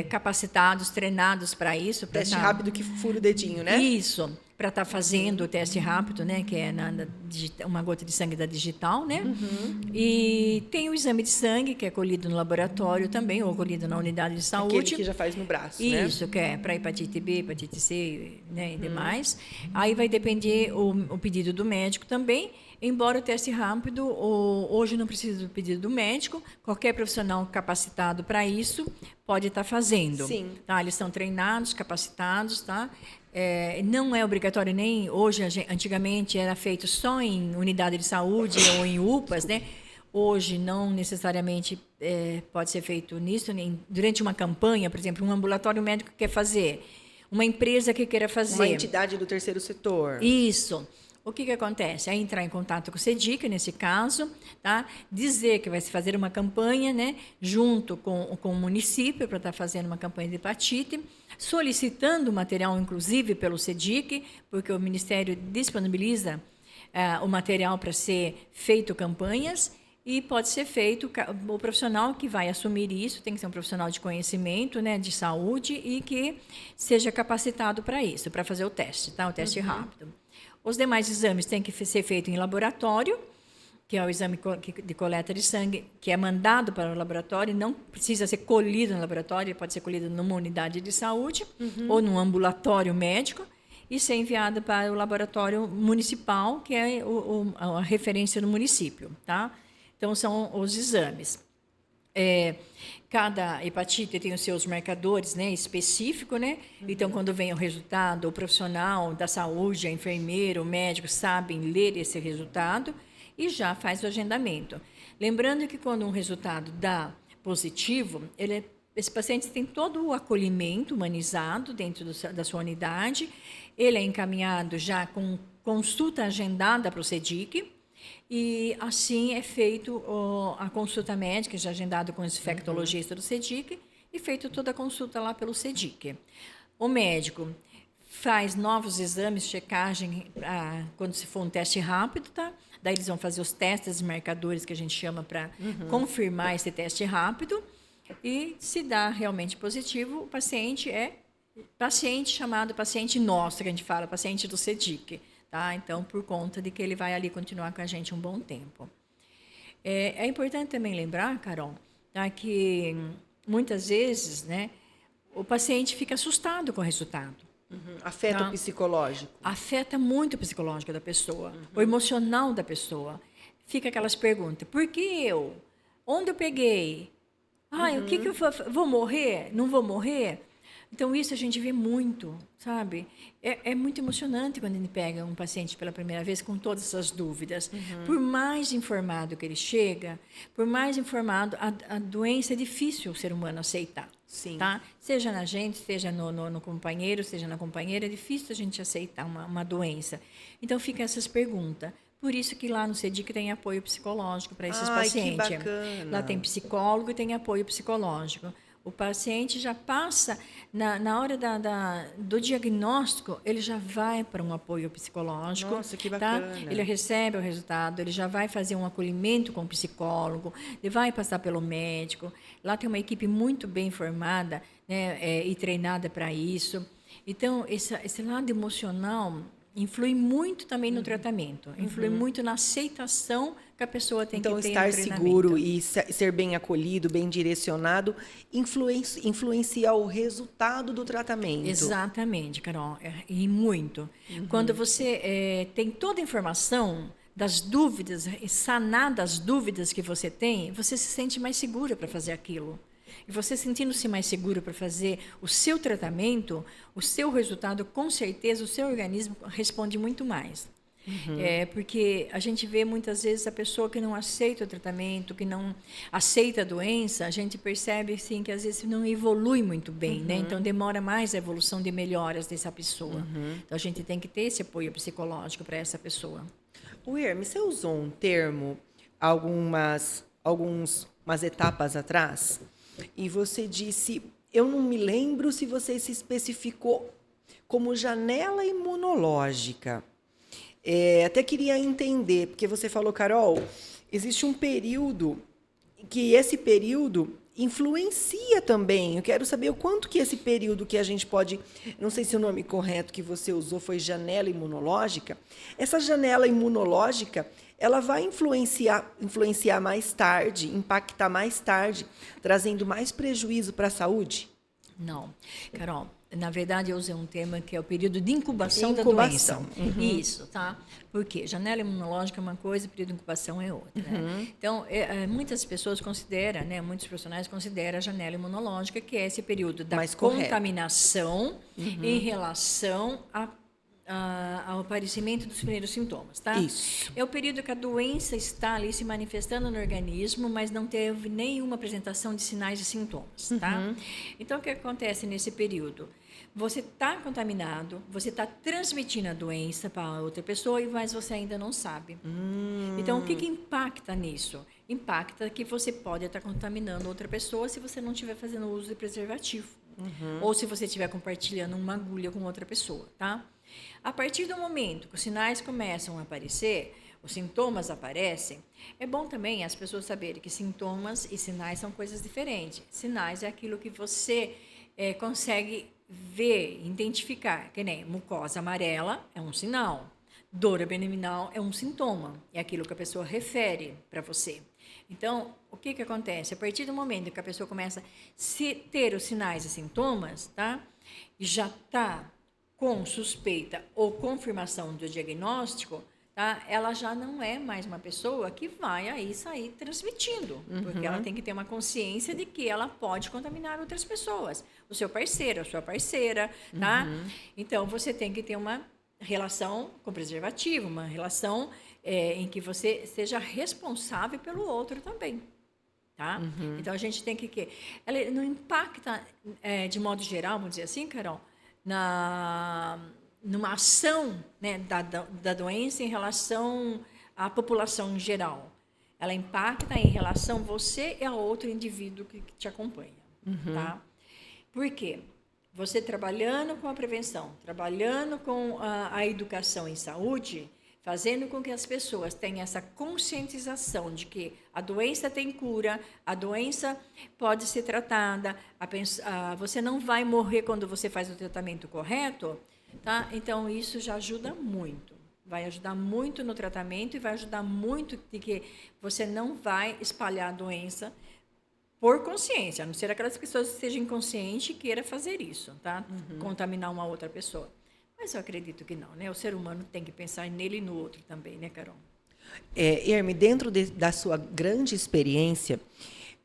S2: capacitados, treinados para isso.
S1: Teste rápido que fura o dedinho, né?
S2: Isso, para estar fazendo o teste rápido, né, que é uma gota de sangue da digital, né? E tem o exame de sangue, que é colhido no laboratório também, ou colhido na unidade de saúde.
S1: Aquele que já faz no braço, né?
S2: Isso, que é para hepatite B, hepatite C, né, e demais. Aí vai depender o pedido do médico também. Embora o teste rápido, hoje não precisa do pedido do médico, qualquer profissional capacitado para isso pode estar fazendo.
S1: Sim.
S2: Tá? Eles estão treinados, capacitados, tá? Não é obrigatório nem hoje, antigamente era feito só em unidade de saúde ou em UPAs, né? Hoje não necessariamente pode ser feito nisso, nem durante uma campanha, por exemplo, um ambulatório médico quer fazer, uma empresa que queira fazer.
S1: Uma entidade do terceiro setor.
S2: Isso. O que acontece? É entrar em contato com o CEDIC, nesse caso, tá? Dizer que vai se fazer uma campanha, né, junto com o município, para estar fazendo uma campanha de hepatite, solicitando material, inclusive, pelo CEDIC, porque o Ministério disponibiliza o material para ser feito campanhas, e pode ser feito, o profissional que vai assumir isso tem que ser um profissional de conhecimento, né, de saúde, e que seja capacitado para isso, para fazer o teste, tá? O teste rápido. Os demais exames têm que ser feitos em laboratório, que é o exame de coleta de sangue, que é mandado para o laboratório, não precisa ser colhido no laboratório, pode ser colhido numa unidade de saúde ou num ambulatório médico e ser enviado para o laboratório municipal, que é a referência no município, tá? Então, são os exames. Cada hepatite tem os seus marcadores, né, específicos, né? Então, quando vem o resultado, o profissional da saúde, a enfermeira, o médico sabem ler esse resultado e já faz o agendamento. Lembrando que quando um resultado dá positivo, esse paciente tem todo o acolhimento humanizado dentro da sua unidade, ele é encaminhado já com consulta agendada para o CEDIC, e assim é feito a consulta médica, já agendado com o infectologista do CEDIC, e feito toda a consulta lá pelo CEDIC. O médico faz novos exames, checagem, quando se for um teste rápido, tá? Daí eles vão fazer os testes e marcadores que a gente chama para confirmar esse teste rápido, e se dá realmente positivo, o paciente é paciente chamado paciente nosso, que a gente fala, paciente do CEDIC. Tá? Então, por conta de que ele vai ali continuar com a gente um bom tempo. É importante também lembrar, Carol, tá, que muitas vezes, né, o paciente fica assustado com o resultado.
S1: Afeta o psicológico.
S2: Afeta muito o psicológico da pessoa, o emocional da pessoa. Fica aquelas perguntas, por que eu? Onde eu peguei? O que eu vou morrer? Não vou morrer? Então, isso a gente vê muito, sabe? É muito emocionante quando a gente pega um paciente pela primeira vez com todas essas dúvidas. Por mais informado que ele chega, por mais informado, a doença é difícil o ser humano aceitar.
S1: Sim.
S2: Tá? Seja na gente, seja no companheiro, seja na companheira, é difícil a gente aceitar uma doença. Então, fica essas perguntas. Por isso que lá no CEDIC tem apoio psicológico para esses pacientes.
S1: Que bacana.
S2: Lá tem psicólogo e tem apoio psicológico. O paciente já passa, na hora do diagnóstico, ele já vai para um apoio psicológico.
S1: Nossa, que bacana.
S2: Tá? Ele recebe o resultado, ele já vai fazer um acolhimento com o psicólogo, ele vai passar pelo médico. Lá tem uma equipe muito bem formada, né, e treinada para isso. Então, esse lado emocional influi muito também no tratamento, influi muito na aceitação que a pessoa tem que ter no treinamento.
S1: Então, estar seguro e ser bem acolhido, bem direcionado, influencia o resultado do tratamento.
S2: Exatamente, Carol, e muito. Quando você tem toda a informação das dúvidas, sanar das dúvidas que você tem, você se sente mais segura para fazer aquilo. E você sentindo-se mais seguro para fazer o seu tratamento, o seu resultado, com certeza, o seu organismo responde muito mais. Porque a gente vê muitas vezes a pessoa que não aceita o tratamento, que não aceita a doença, a gente percebe assim, que às vezes não evolui muito bem, né? Então demora mais a evolução de melhoras dessa pessoa. Então a gente tem que ter esse apoio psicológico para essa pessoa.
S1: Hermes, você usou um termo algumas etapas atrás, e você disse, eu não me lembro se você se especificou como janela imunológica. Até queria entender, porque você falou, Carol, existe um período que esse período influencia também. Eu quero saber o quanto que esse período que a gente pode, não sei se o nome correto que você usou foi janela imunológica. Essa janela imunológica, ela vai influenciar mais tarde, impactar mais tarde, trazendo mais prejuízo para a saúde?
S2: Não. Carol, na verdade, eu usei um termo que é o período de incubação da doença. Isso, tá? Porque janela imunológica é uma coisa, período de incubação é outra. Né? Então, muitas pessoas consideram, né, muitos profissionais consideram a janela imunológica, que é esse período da contaminação em relação ao aparecimento dos primeiros sintomas, tá?
S1: Isso.
S2: É o período que a doença está ali se manifestando no organismo, mas não teve nenhuma apresentação de sinais e sintomas, tá? Então, o que acontece nesse período? Você está contaminado, você está transmitindo a doença para outra pessoa, mas você ainda não sabe. Então, o que impacta nisso? Impacta que você pode estar contaminando outra pessoa se você não estiver fazendo uso de preservativo. Ou se você estiver compartilhando uma agulha com outra pessoa, tá? A partir do momento que os sinais começam a aparecer, os sintomas aparecem, é bom também as pessoas saberem que sintomas e sinais são coisas diferentes. Sinais é aquilo que você consegue ver, identificar, que nem mucosa amarela é um sinal, dor abdominal é um sintoma, é aquilo que a pessoa refere para você. Então, o que acontece? A partir do momento que a pessoa começa a ter os sinais e sintomas, tá? E já está com suspeita ou confirmação do diagnóstico, tá? Ela já não é mais uma pessoa que vai aí sair transmitindo, porque ela tem que ter uma consciência de que ela pode contaminar outras pessoas, o seu parceiro, a sua parceira, tá? Então, você tem que ter uma relação com preservativo, uma relação em que você seja responsável pelo outro também, tá? Então, a gente tem que... Ela não impacta, de modo geral, vamos dizer assim, Carol, numa ação, né, da doença em relação à população em geral. Ela impacta em relação a você e a outro indivíduo que te acompanha. Tá? Por quê? Você trabalhando com a prevenção, trabalhando com a educação em saúde, fazendo com que as pessoas tenham essa conscientização de que a doença tem cura, a doença pode ser tratada, você não vai morrer quando você faz o tratamento correto, tá? Então, isso já ajuda muito. Vai ajudar muito no tratamento e vai ajudar muito de que você não vai espalhar a doença por consciência, a não ser aquelas pessoas que sejam inconscientes e queiram fazer isso, tá? Contaminar uma outra pessoa. Mas eu acredito que não, né? O ser humano tem que pensar nele e no outro também, né, Carol?
S1: Herme, dentro da sua grande experiência,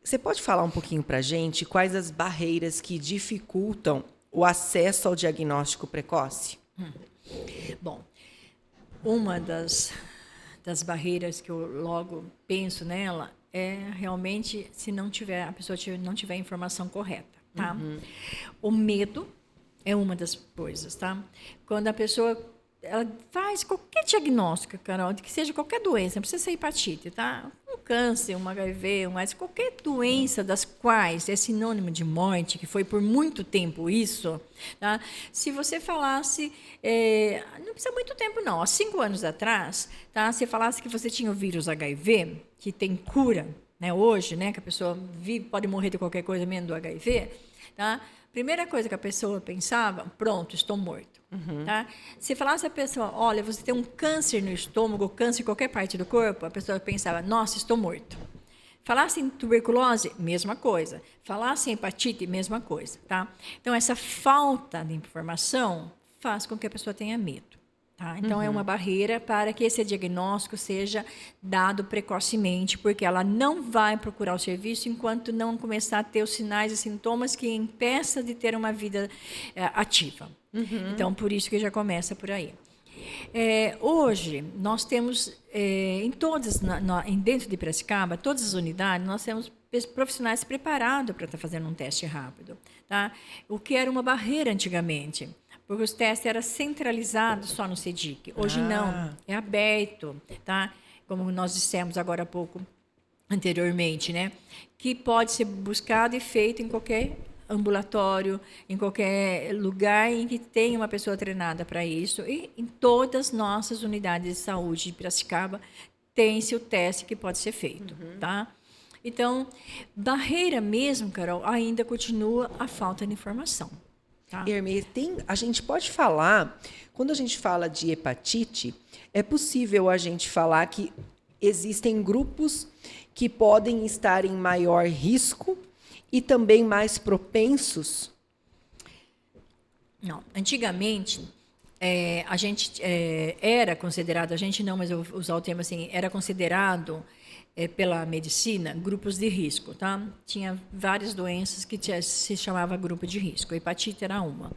S1: você pode falar um pouquinho para a gente quais as barreiras que dificultam o acesso ao diagnóstico precoce?
S2: Bom, uma das barreiras que eu logo penso nela é realmente se a pessoa não tiver a informação correta, tá? O medo é uma das coisas, tá? Quando a pessoa ela faz qualquer diagnóstico, Carol, de que seja qualquer doença, não precisa ser hepatite, tá? Um câncer, um HIV, qualquer doença das quais é sinônimo de morte, que foi por muito tempo isso, tá? Se você falasse, não precisa muito tempo não, há 5 anos atrás, tá? Se falasse que você tinha o vírus HIV, que tem cura, né, hoje, né, que a pessoa pode morrer de qualquer coisa menos do HIV, tá? Primeira coisa que a pessoa pensava, pronto, estou morto. Tá? Se falasse a pessoa, olha, você tem um câncer no estômago, câncer em qualquer parte do corpo, a pessoa pensava, nossa, estou morto. Falasse em tuberculose, mesma coisa. Falasse em hepatite, mesma coisa. Tá? Então, essa falta de informação faz com que a pessoa tenha medo. Tá? Então, é uma barreira para que esse diagnóstico seja dado precocemente, porque ela não vai procurar o serviço enquanto não começar a ter os sinais e sintomas que impeça de ter uma vida ativa. Então, por isso que já começa por aí. Hoje, nós temos, dentro de Piracicaba, todas as unidades, nós temos profissionais preparados para estar fazendo um teste rápido. Tá? O que era uma barreira antigamente, porque os testes eram centralizados só no CEDIC. Hoje não, é aberto, tá? Como nós dissemos agora há pouco, anteriormente, né? Que pode ser buscado e feito em qualquer ambulatório, em qualquer lugar em que tenha uma pessoa treinada para isso. E em todas as nossas unidades de saúde de Piracicaba tem-se o teste que pode ser feito, tá? Então, barreira mesmo, Carol, ainda continua a falta de informação. Tá.
S1: Hermes, a gente pode falar, quando a gente fala de hepatite, é possível a gente falar que existem grupos que podem estar em maior risco e também mais propensos?
S2: Não, antigamente, a gente era considerado, a gente não, mas eu vou usar o termo assim, era considerado pela medicina, grupos de risco, tá? Tinha várias doenças que se chamava grupo de risco. A hepatite era uma.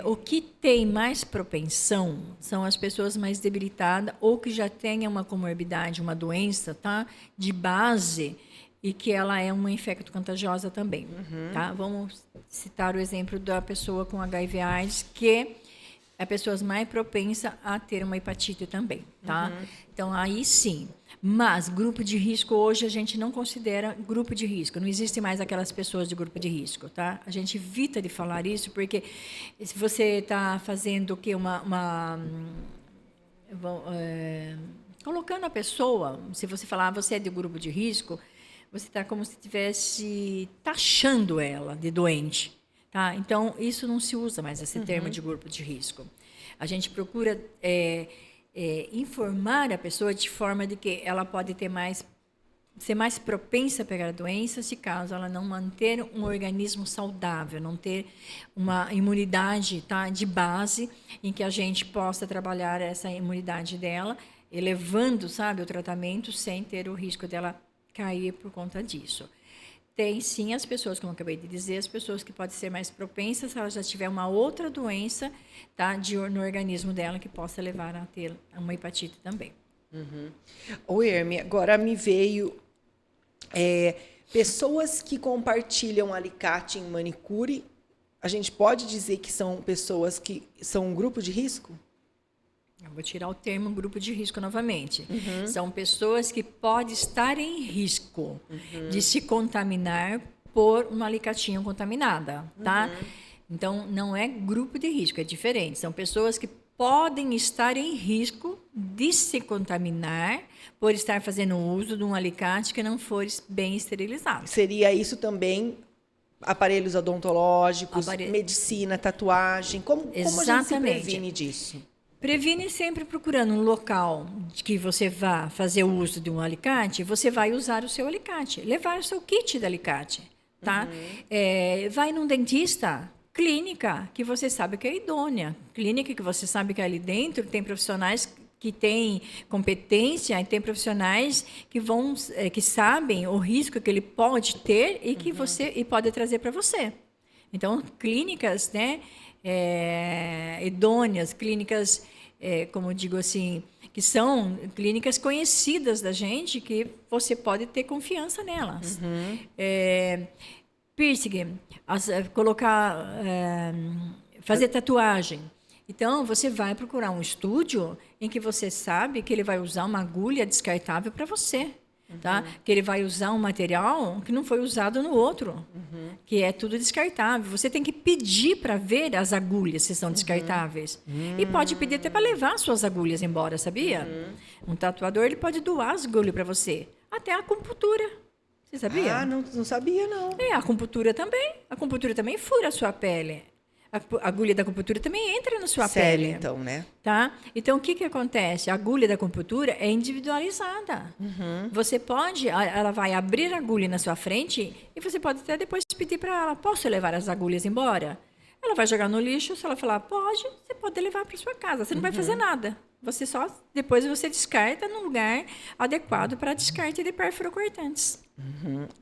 S2: O que tem mais propensão são as pessoas mais debilitadas ou que já tenham uma comorbidade, uma doença, tá? De base e que ela é uma infecto-contagiosa também, tá? Vamos citar o exemplo da pessoa com HIV/AIDS, que é a pessoa mais propensa a ter uma hepatite também, tá? Então, aí sim. Mas grupo de risco hoje a gente não considera grupo de risco. Não existe mais aquelas pessoas de grupo de risco, tá? A gente evita de falar isso porque se você está fazendo o quê? Colocando a pessoa, se você falar você é de grupo de risco, você está como se estivesse taxando ela de doente, tá? Então isso não se usa mais esse termo de grupo de risco. A gente procura informar a pessoa de forma de que ela pode ser mais propensa a pegar a doença se caso ela não manter um organismo saudável, não ter uma imunidade, tá, de base em que a gente possa trabalhar essa imunidade dela, elevando, sabe, o tratamento sem ter o risco dela cair por conta disso. Tem sim as pessoas, como eu acabei de dizer, as pessoas que podem ser mais propensas se ela já tiver uma outra doença, tá, no organismo dela que possa levar a ter uma hepatite também.
S1: Oi, Herme, agora me veio pessoas que compartilham alicate em manicure. A gente pode dizer que são pessoas que são um grupo de risco?
S2: Eu vou tirar o termo grupo de risco novamente. São pessoas que podem estar em risco de se contaminar por uma alicatinha contaminada, tá? Então, não é grupo de risco, é diferente. São pessoas que podem estar em risco de se contaminar por estar fazendo uso de um alicate que não for bem esterilizado.
S1: Seria isso também aparelhos odontológicos, medicina, tatuagem? Como a gente se previne disso?
S2: Previne sempre procurando um local que você vá fazer o uso de um alicate, você vai usar o seu alicate, levar o seu kit de alicate, tá? Vai num dentista, clínica que você sabe que é idônea, clínica que você sabe que ali dentro tem profissionais que têm competência e tem profissionais que sabem o risco que ele pode ter e que você pode trazer para você. Então, clínicas, né, idôneas, clínicas, como eu digo assim, que são clínicas conhecidas da gente, que você pode ter confiança nelas. Piercing, colocar, fazer tatuagem. Então, você vai procurar um estúdio em que você sabe que ele vai usar uma agulha descartável para você. Tá? Que ele vai usar um material que não foi usado no outro, que é tudo descartável. Você tem que pedir para ver as agulhas se são descartáveis. E pode pedir até para levar suas agulhas embora, sabia? Um tatuador ele pode doar as agulhas para você. Até a acupuntura. Você sabia?
S1: Ah, não sabia, não.
S2: A acupuntura também. A acupuntura também fura a sua pele. A agulha da acupuntura também entra na sua
S1: Sério,
S2: pele.
S1: então, né?
S2: Tá? Então, o que acontece? A agulha da acupuntura é individualizada. Você pode, ela vai abrir a agulha na sua frente e você pode até depois pedir para ela, posso levar as agulhas embora? Ela vai jogar no lixo, se ela falar, pode, você pode levar para sua casa. Você não vai fazer nada. Você depois você descarta num lugar adequado para descarte de perfluorocortantes.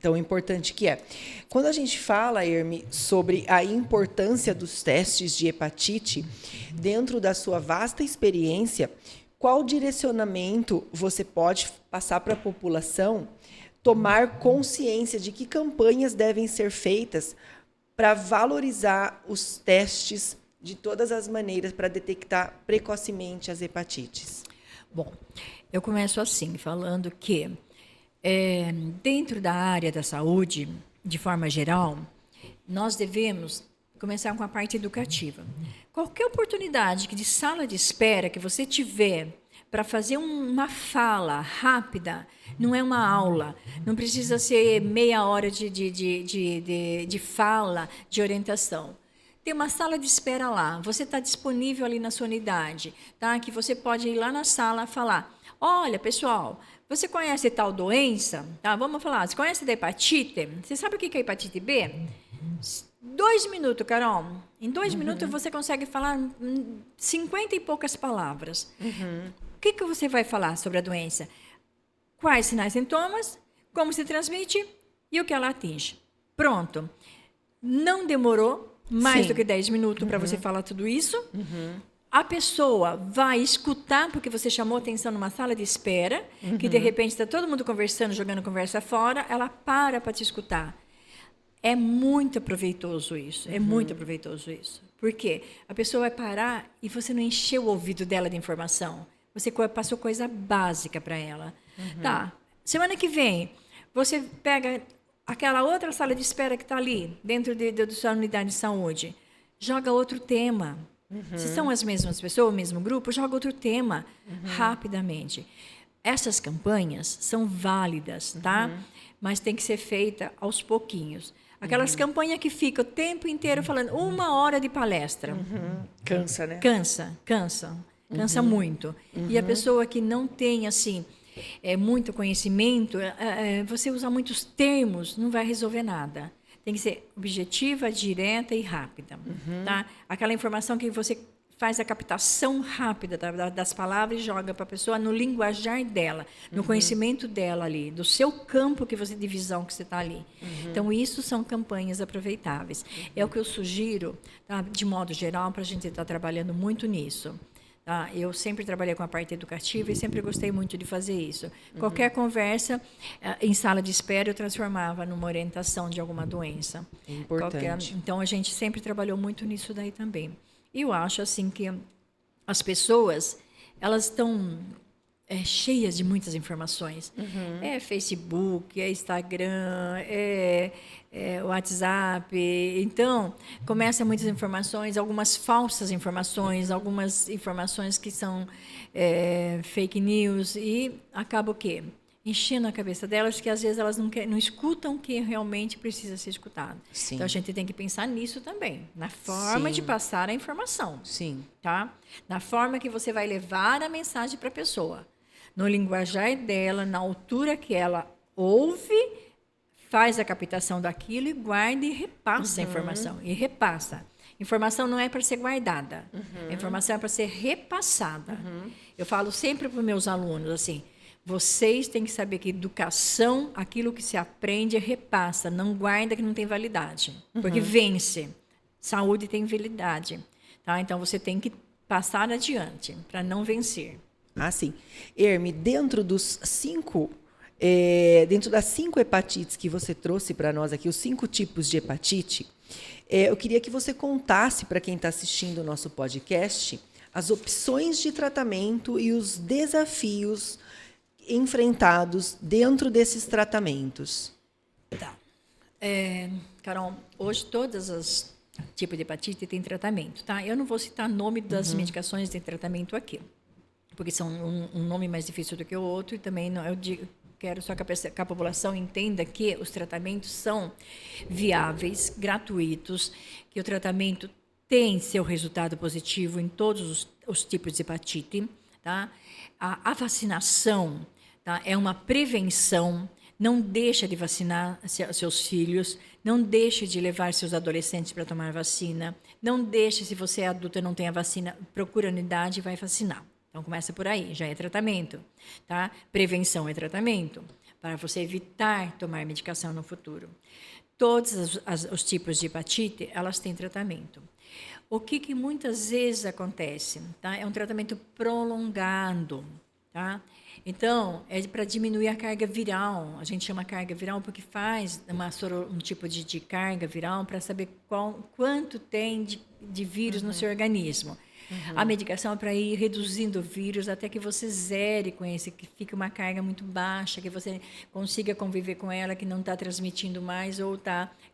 S1: Tão importante que é. Quando a gente fala, Herme, sobre a importância dos testes de hepatite, dentro da sua vasta experiência, qual direcionamento você pode passar para a população tomar consciência de que campanhas devem ser feitas para valorizar os testes de todas as maneiras para detectar precocemente as hepatites?
S2: Bom, eu começo assim, falando que dentro da área da saúde, de forma geral, nós devemos começar com a parte educativa. Qualquer oportunidade de sala de espera que você tiver para fazer uma fala rápida, não é uma aula, não precisa ser meia hora de fala, de orientação. Tem uma sala de espera lá, você está disponível ali na sua unidade, tá? Que você pode ir lá na sala falar, olha, pessoal, você conhece tal doença? Tá, vamos falar, você conhece da hepatite? Você sabe o que é hepatite B? 2 minutos, Carol. Em 2 minutos você consegue falar 50 e poucas palavras. O que você vai falar sobre a doença? Quais sinais e sintomas? Como se transmite? E o que ela atinge? Pronto. Não demorou mais do que 10 minutos para você falar tudo isso. A pessoa vai escutar, porque você chamou atenção numa sala de espera, que de repente está todo mundo conversando, jogando conversa fora, ela para te escutar. É muito proveitoso isso, é muito proveitoso isso. Por quê? A pessoa vai parar e você não encheu o ouvido dela de informação. Você passou coisa básica para ela. Tá, semana que vem, você pega aquela outra sala de espera que está ali, dentro da sua unidade de saúde, joga outro tema. Se são as mesmas pessoas, o mesmo grupo, joga outro tema rapidamente. Essas campanhas são válidas, tá? Mas tem que ser feita aos pouquinhos. Aquelas campanhas que ficam o tempo inteiro falando 1 hora de palestra.
S1: Cansa, né?
S2: Cansa muito. E a pessoa que não tem, assim, muito conhecimento, você usar muitos termos, não vai resolver nada. Tem que ser objetiva, direta e rápida. Tá? Aquela informação que você faz a captação rápida das palavras e joga para a pessoa no linguajar dela, no conhecimento dela ali, do seu campo de visão que você está ali. Então, isso são campanhas aproveitáveis. É o que eu sugiro, tá? De modo geral, para a gente estar trabalhando muito nisso. Tá? Eu sempre trabalhei com a parte educativa e sempre gostei muito de fazer isso. Qualquer conversa em sala de espera eu transformava numa orientação de alguma doença.
S1: Importante.
S2: Então, a gente sempre trabalhou muito nisso daí também. E eu acho assim que as pessoas, elas estão cheias de muitas informações. É Facebook, é Instagram, é WhatsApp. Então, começa muitas informações, algumas falsas informações, algumas informações que são fake news e acaba o quê? Enchendo a cabeça delas, que às vezes elas não escutam o que realmente precisa ser escutado.
S1: Sim.
S2: Então, a gente tem que pensar nisso também, na forma de passar a informação.
S1: Sim.
S2: Tá? Na forma que você vai levar a mensagem para a pessoa. No linguajar dela, na altura que ela ouve, faz a captação daquilo e guarda e repassa a informação. E repassa. Informação não é para ser guardada. A informação é para ser repassada. Eu falo sempre para os meus alunos assim, vocês têm que saber que educação, aquilo que se aprende, repassa, não guarda que não tem validade, porque vence. Saúde tem validade, tá? Então, você tem que passar adiante para não vencer.
S1: Ah, sim. Herme, dentro das 5 hepatites que você trouxe para nós aqui, os 5 tipos de hepatite, eu queria que você contasse para quem está assistindo o nosso podcast as opções de tratamento e os desafios enfrentados dentro desses tratamentos.
S2: Tá. Carol, hoje todas as tipos de hepatite têm tratamento, tá? Eu não vou citar nome das medicações de tratamento aqui, porque são um nome mais difícil do que o outro, e também não, quero só que a população entenda que os tratamentos são viáveis, gratuitos, que o tratamento tem seu resultado positivo em todos os tipos de hepatite, tá? A vacinação, tá? É uma prevenção. Não deixa de vacinar seus filhos, não deixe de levar seus adolescentes para tomar vacina, não deixe, se você é adulto e não tem a vacina, procura a unidade e vai vacinar. Então, começa por aí, já é tratamento, tá? Prevenção é tratamento, para você evitar tomar medicação no futuro. Todos os tipos de hepatite, elas têm tratamento. O que muitas vezes acontece, tá? É um tratamento prolongado, tá? Então, é para diminuir a carga viral. A gente chama carga viral porque faz um tipo de carga viral para saber quanto tem de vírus no seu organismo. A medicação é para ir reduzindo o vírus até que você zere com esse, que fique uma carga muito baixa, que você consiga conviver com ela, que não está transmitindo mais ou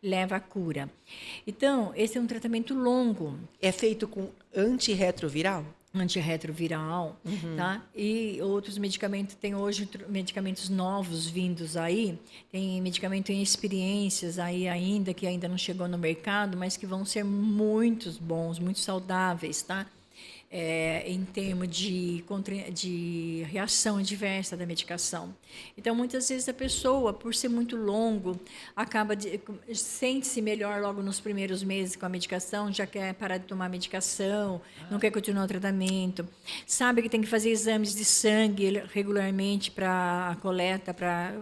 S2: leva à cura. Então, esse é um tratamento longo.
S1: É feito com antirretroviral?
S2: Antirretroviral, tá? E outros medicamentos, tem hoje medicamentos novos vindos aí, tem medicamento em experiências aí ainda, que ainda não chegou no mercado, mas que vão ser muito bons, muito saudáveis, tá? Em termos de reação adversa da medicação. Então, muitas vezes a pessoa, por ser muito longo, sente-se melhor logo nos primeiros meses com a medicação, já quer parar de tomar a medicação, não quer continuar o tratamento, sabe que tem que fazer exames de sangue regularmente para a coleta, para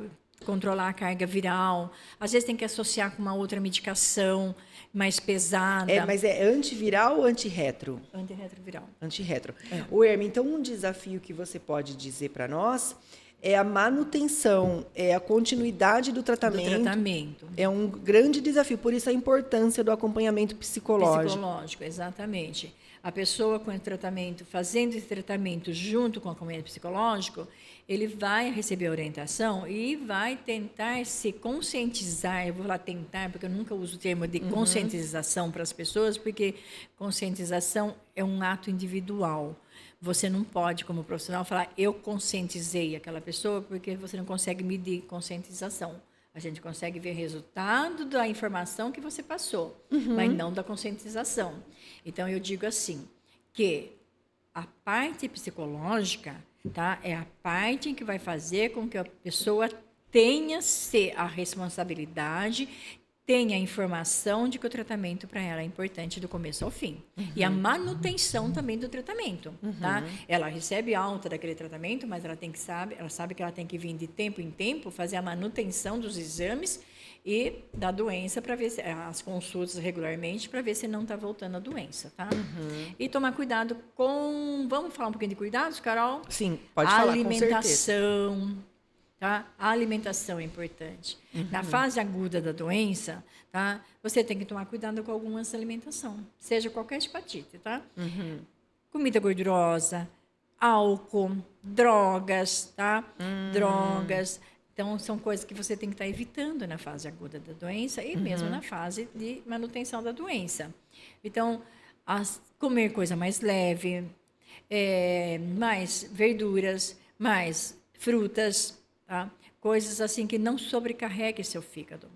S2: controlar a carga viral. Às vezes tem que associar com uma outra medicação mais pesada.
S1: Mas é antiviral ou antirretro?
S2: Antirretroviral.
S1: Antirretro. O Herme, então um desafio que você pode dizer para nós é a manutenção, a continuidade do tratamento. É um grande desafio, por isso a importância do acompanhamento psicológico.
S2: Psicológico, exatamente. A pessoa com o tratamento, fazendo esse tratamento junto com o acompanhamento psicológico, ele vai receber orientação e vai tentar se conscientizar. Eu vou falar tentar, porque eu nunca uso o termo de conscientização para as pessoas, porque conscientização é um ato individual. Você não pode, como profissional, falar eu conscientizei aquela pessoa, porque você não consegue medir conscientização. A gente consegue ver resultado da informação que você passou, mas não da conscientização. Então, eu digo assim, que a parte psicológica, tá, é a parte que vai fazer com que a pessoa tenha a responsabilidade, tenha a informação de que o tratamento para ela é importante do começo ao fim. E a manutenção também do tratamento. Tá? Ela recebe alta daquele tratamento, mas ela sabe que ela tem que vir de tempo em tempo fazer a manutenção dos exames e da doença, para ver as consultas regularmente, para ver se não está voltando a doença. Tá? E tomar cuidado com... Vamos falar um pouquinho de cuidados, Carol?
S1: Sim, pode falar,
S2: alimentação. Tá? A alimentação é importante. Na fase aguda da doença, tá? Você tem que tomar cuidado com algumas alimentação, seja qualquer hepatite, tá? Comida gordurosa, álcool, drogas, tá? Drogas. Então, são coisas que você tem que estar evitando na fase aguda da doença e mesmo na fase de manutenção da doença. Então, comer coisa mais leve, mais verduras, mais frutas, tá? Coisas assim que não sobrecarreguem seu fígado.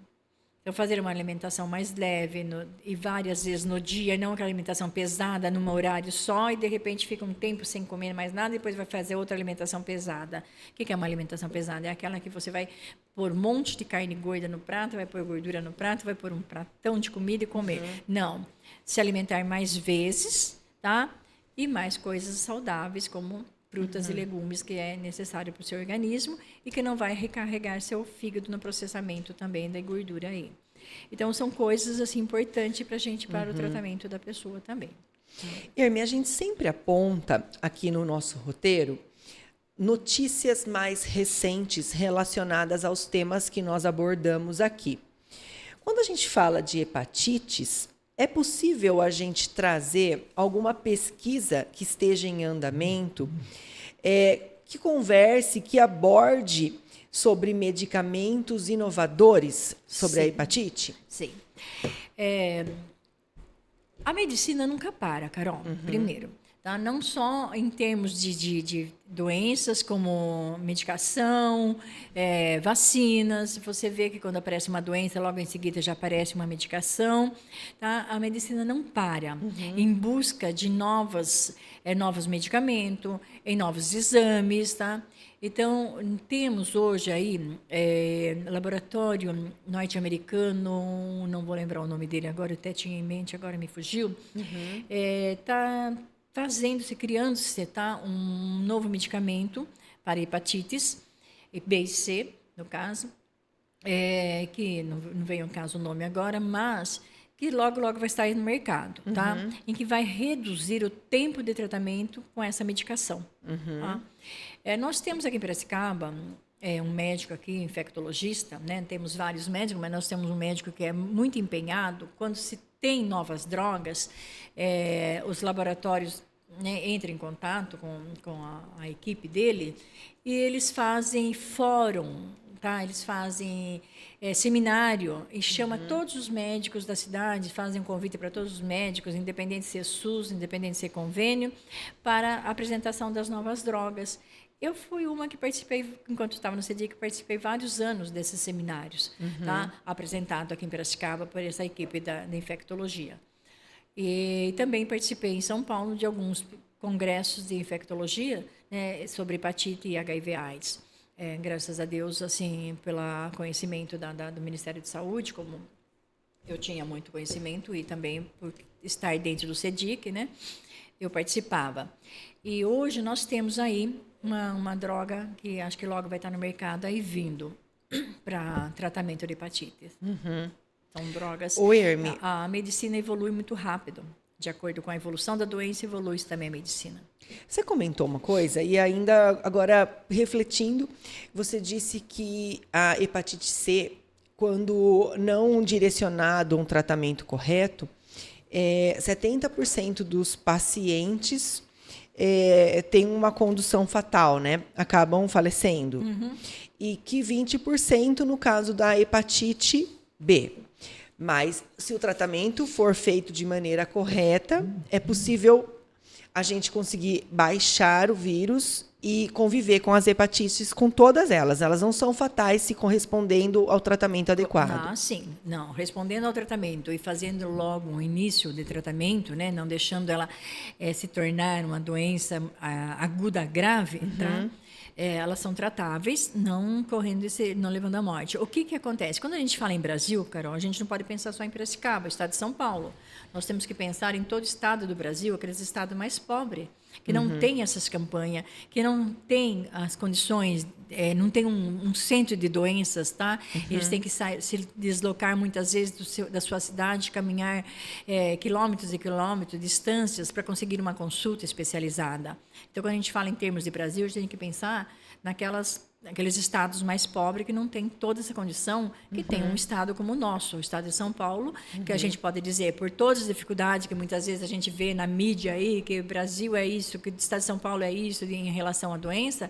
S2: Então, fazer uma alimentação mais leve e várias vezes no dia, não aquela alimentação pesada num horário só e, de repente, fica um tempo sem comer mais nada e depois vai fazer outra alimentação pesada. O que é uma alimentação pesada? É aquela que você vai pôr um monte de carne gorda no prato, vai pôr gordura no prato, vai pôr um pratão de comida e comer. Não. Se alimentar mais vezes, tá? E mais coisas saudáveis, como frutas e legumes, que é necessário para o seu organismo e que não vai recarregar seu fígado no processamento também da gordura aí. Então, são coisas assim importantes para a gente, para o tratamento da pessoa também.
S1: Hermi, a gente sempre aponta aqui no nosso roteiro notícias mais recentes relacionadas aos temas que nós abordamos aqui. Quando a gente fala de hepatites, é possível a gente trazer alguma pesquisa que esteja em andamento, que converse, que aborde sobre medicamentos inovadores sobre a hepatite?
S2: Sim. A medicina nunca para, Carol, primeiro. Tá? Não só em termos de doenças como medicação, vacinas. Você vê que quando aparece uma doença, logo em seguida já aparece uma medicação. Tá? A medicina não para em busca de novos medicamentos, em novos exames. Tá? Então, temos hoje aí laboratório norte-americano, não vou lembrar o nome dele agora, eu até tinha em mente, agora me fugiu, está fazendo-se, criando-se um novo medicamento para hepatites, B e C, no caso, que não veio ao caso o nome agora, mas que logo, logo vai estar aí no mercado, tá? Em que vai reduzir o tempo de tratamento com essa medicação. Tá? Nós temos aqui em Piracicaba um médico aqui, infectologista, né? Temos vários médicos, mas nós temos um médico que é muito empenhado. Quando se tem novas drogas, os laboratórios, né, entram em contato com a equipe dele e eles fazem fórum, tá? Eles fazem seminário e chama todos os médicos da cidade, fazem um convite para todos os médicos, independente de ser SUS, independente de ser convênio, para a apresentação das novas drogas. Eu fui uma que participei, enquanto estava no CEDIC, participei vários anos desses seminários, tá? Apresentado aqui em Piracicaba por essa equipe da infectologia. E também participei em São Paulo de alguns congressos de infectologia, né, sobre hepatite e HIV/AIDS. Graças a Deus, assim, pelo conhecimento do Ministério da Saúde, como eu tinha muito conhecimento e também por estar dentro do CEDIC, né, eu participava. E hoje nós temos aí uma droga que acho que logo vai estar no mercado aí vindo para tratamento de hepatite. São drogas.
S1: Ô, Hermi,
S2: a medicina evolui muito rápido. De acordo com a evolução da doença, evolui também a medicina.
S1: você comentou uma coisa e ainda agora refletindo, você disse que a hepatite C, quando não direcionado a um tratamento correto, 70% dos pacientes têm uma condução fatal, né? Acabam falecendo. E que 20% no caso da hepatite B. Mas, se o tratamento for feito de maneira correta, é possível a gente conseguir baixar o vírus e conviver com as hepatites, com todas elas. Elas não são fatais se correspondendo ao tratamento adequado.
S2: Sim. Não, respondendo ao tratamento e fazendo logo um início de tratamento, né, não deixando ela se tornar uma doença aguda grave, tá? Elas são tratáveis, não levando à morte. O que acontece? Quando a gente fala em Brasil, Carol, a gente não pode pensar só em Piracicaba, estado de São Paulo. Nós temos que pensar em todo o estado do Brasil, aqueles estados mais pobres, que não tem essas campanhas, que não tem as condições, não tem um centro de doenças, tá? Eles têm que se deslocar muitas vezes da sua cidade, caminhar quilômetros e quilômetros, distâncias, para conseguir uma consulta especializada. Então, quando a gente fala em termos de Brasil, a gente tem que pensar naqueles estados mais pobres que não têm toda essa condição, que tem um estado como o nosso, o estado de São Paulo, que a gente pode dizer, por todas as dificuldades que muitas vezes a gente vê na mídia aí, que o Brasil é isso, que o estado de São Paulo é isso em relação à doença,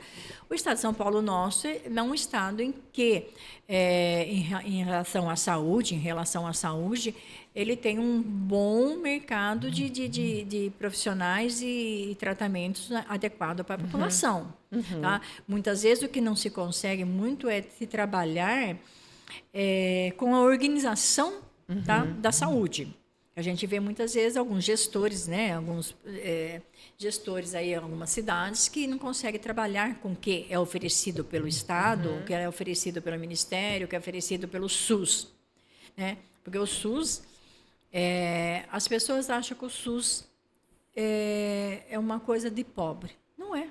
S2: o estado de São Paulo nosso é um estado em que, em relação à saúde, ele tem um bom mercado de profissionais e tratamentos adequados para a população. Tá? Muitas vezes o que não se consegue muito é se trabalhar com a organização tá, da saúde. A gente vê muitas vezes alguns gestores, né, gestores aí em algumas cidades que não conseguem trabalhar com o que é oferecido pelo Estado, o que é oferecido pelo Ministério, o que é oferecido pelo SUS. Né? Porque o SUS, as pessoas acham que o SUS é uma coisa de pobre. Não é.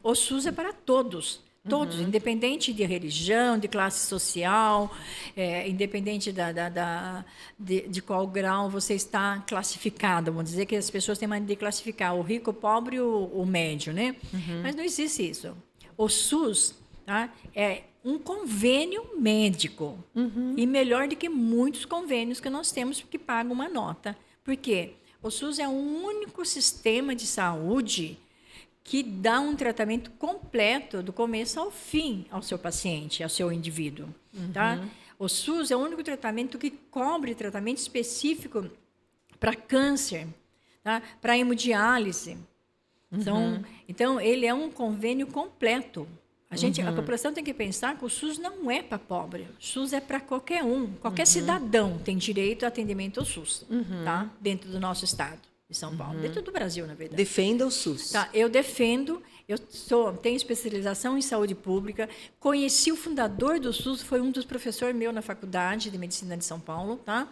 S2: O SUS é para todos. Todos, independente de religião, de classe social, independente de qual grau você está classificado. Vamos dizer que as pessoas têm mania de classificar o rico, o pobre e o médio, né? Mas não existe isso. O SUS, tá, é um convênio médico. E melhor do que muitos convênios que nós temos que pagam uma nota. Por quê? O SUS é o único sistema de saúde que dá um tratamento completo do começo ao fim ao seu paciente, ao seu indivíduo. Tá? O SUS é o único tratamento que cobre tratamento específico para câncer, tá? Para hemodiálise. Então, ele é um convênio completo. A população tem que pensar que o SUS não é para pobre. O SUS é para qualquer um. Qualquer cidadão tem direito a atendimento ao SUS, tá? Dentro do nosso estado de São Paulo. Dentro do Brasil, na verdade.
S1: Defenda o SUS.
S2: Tá, eu defendo. Tenho especialização em saúde pública. Conheci o fundador do SUS, foi um dos professores meu na faculdade de medicina de São Paulo, tá?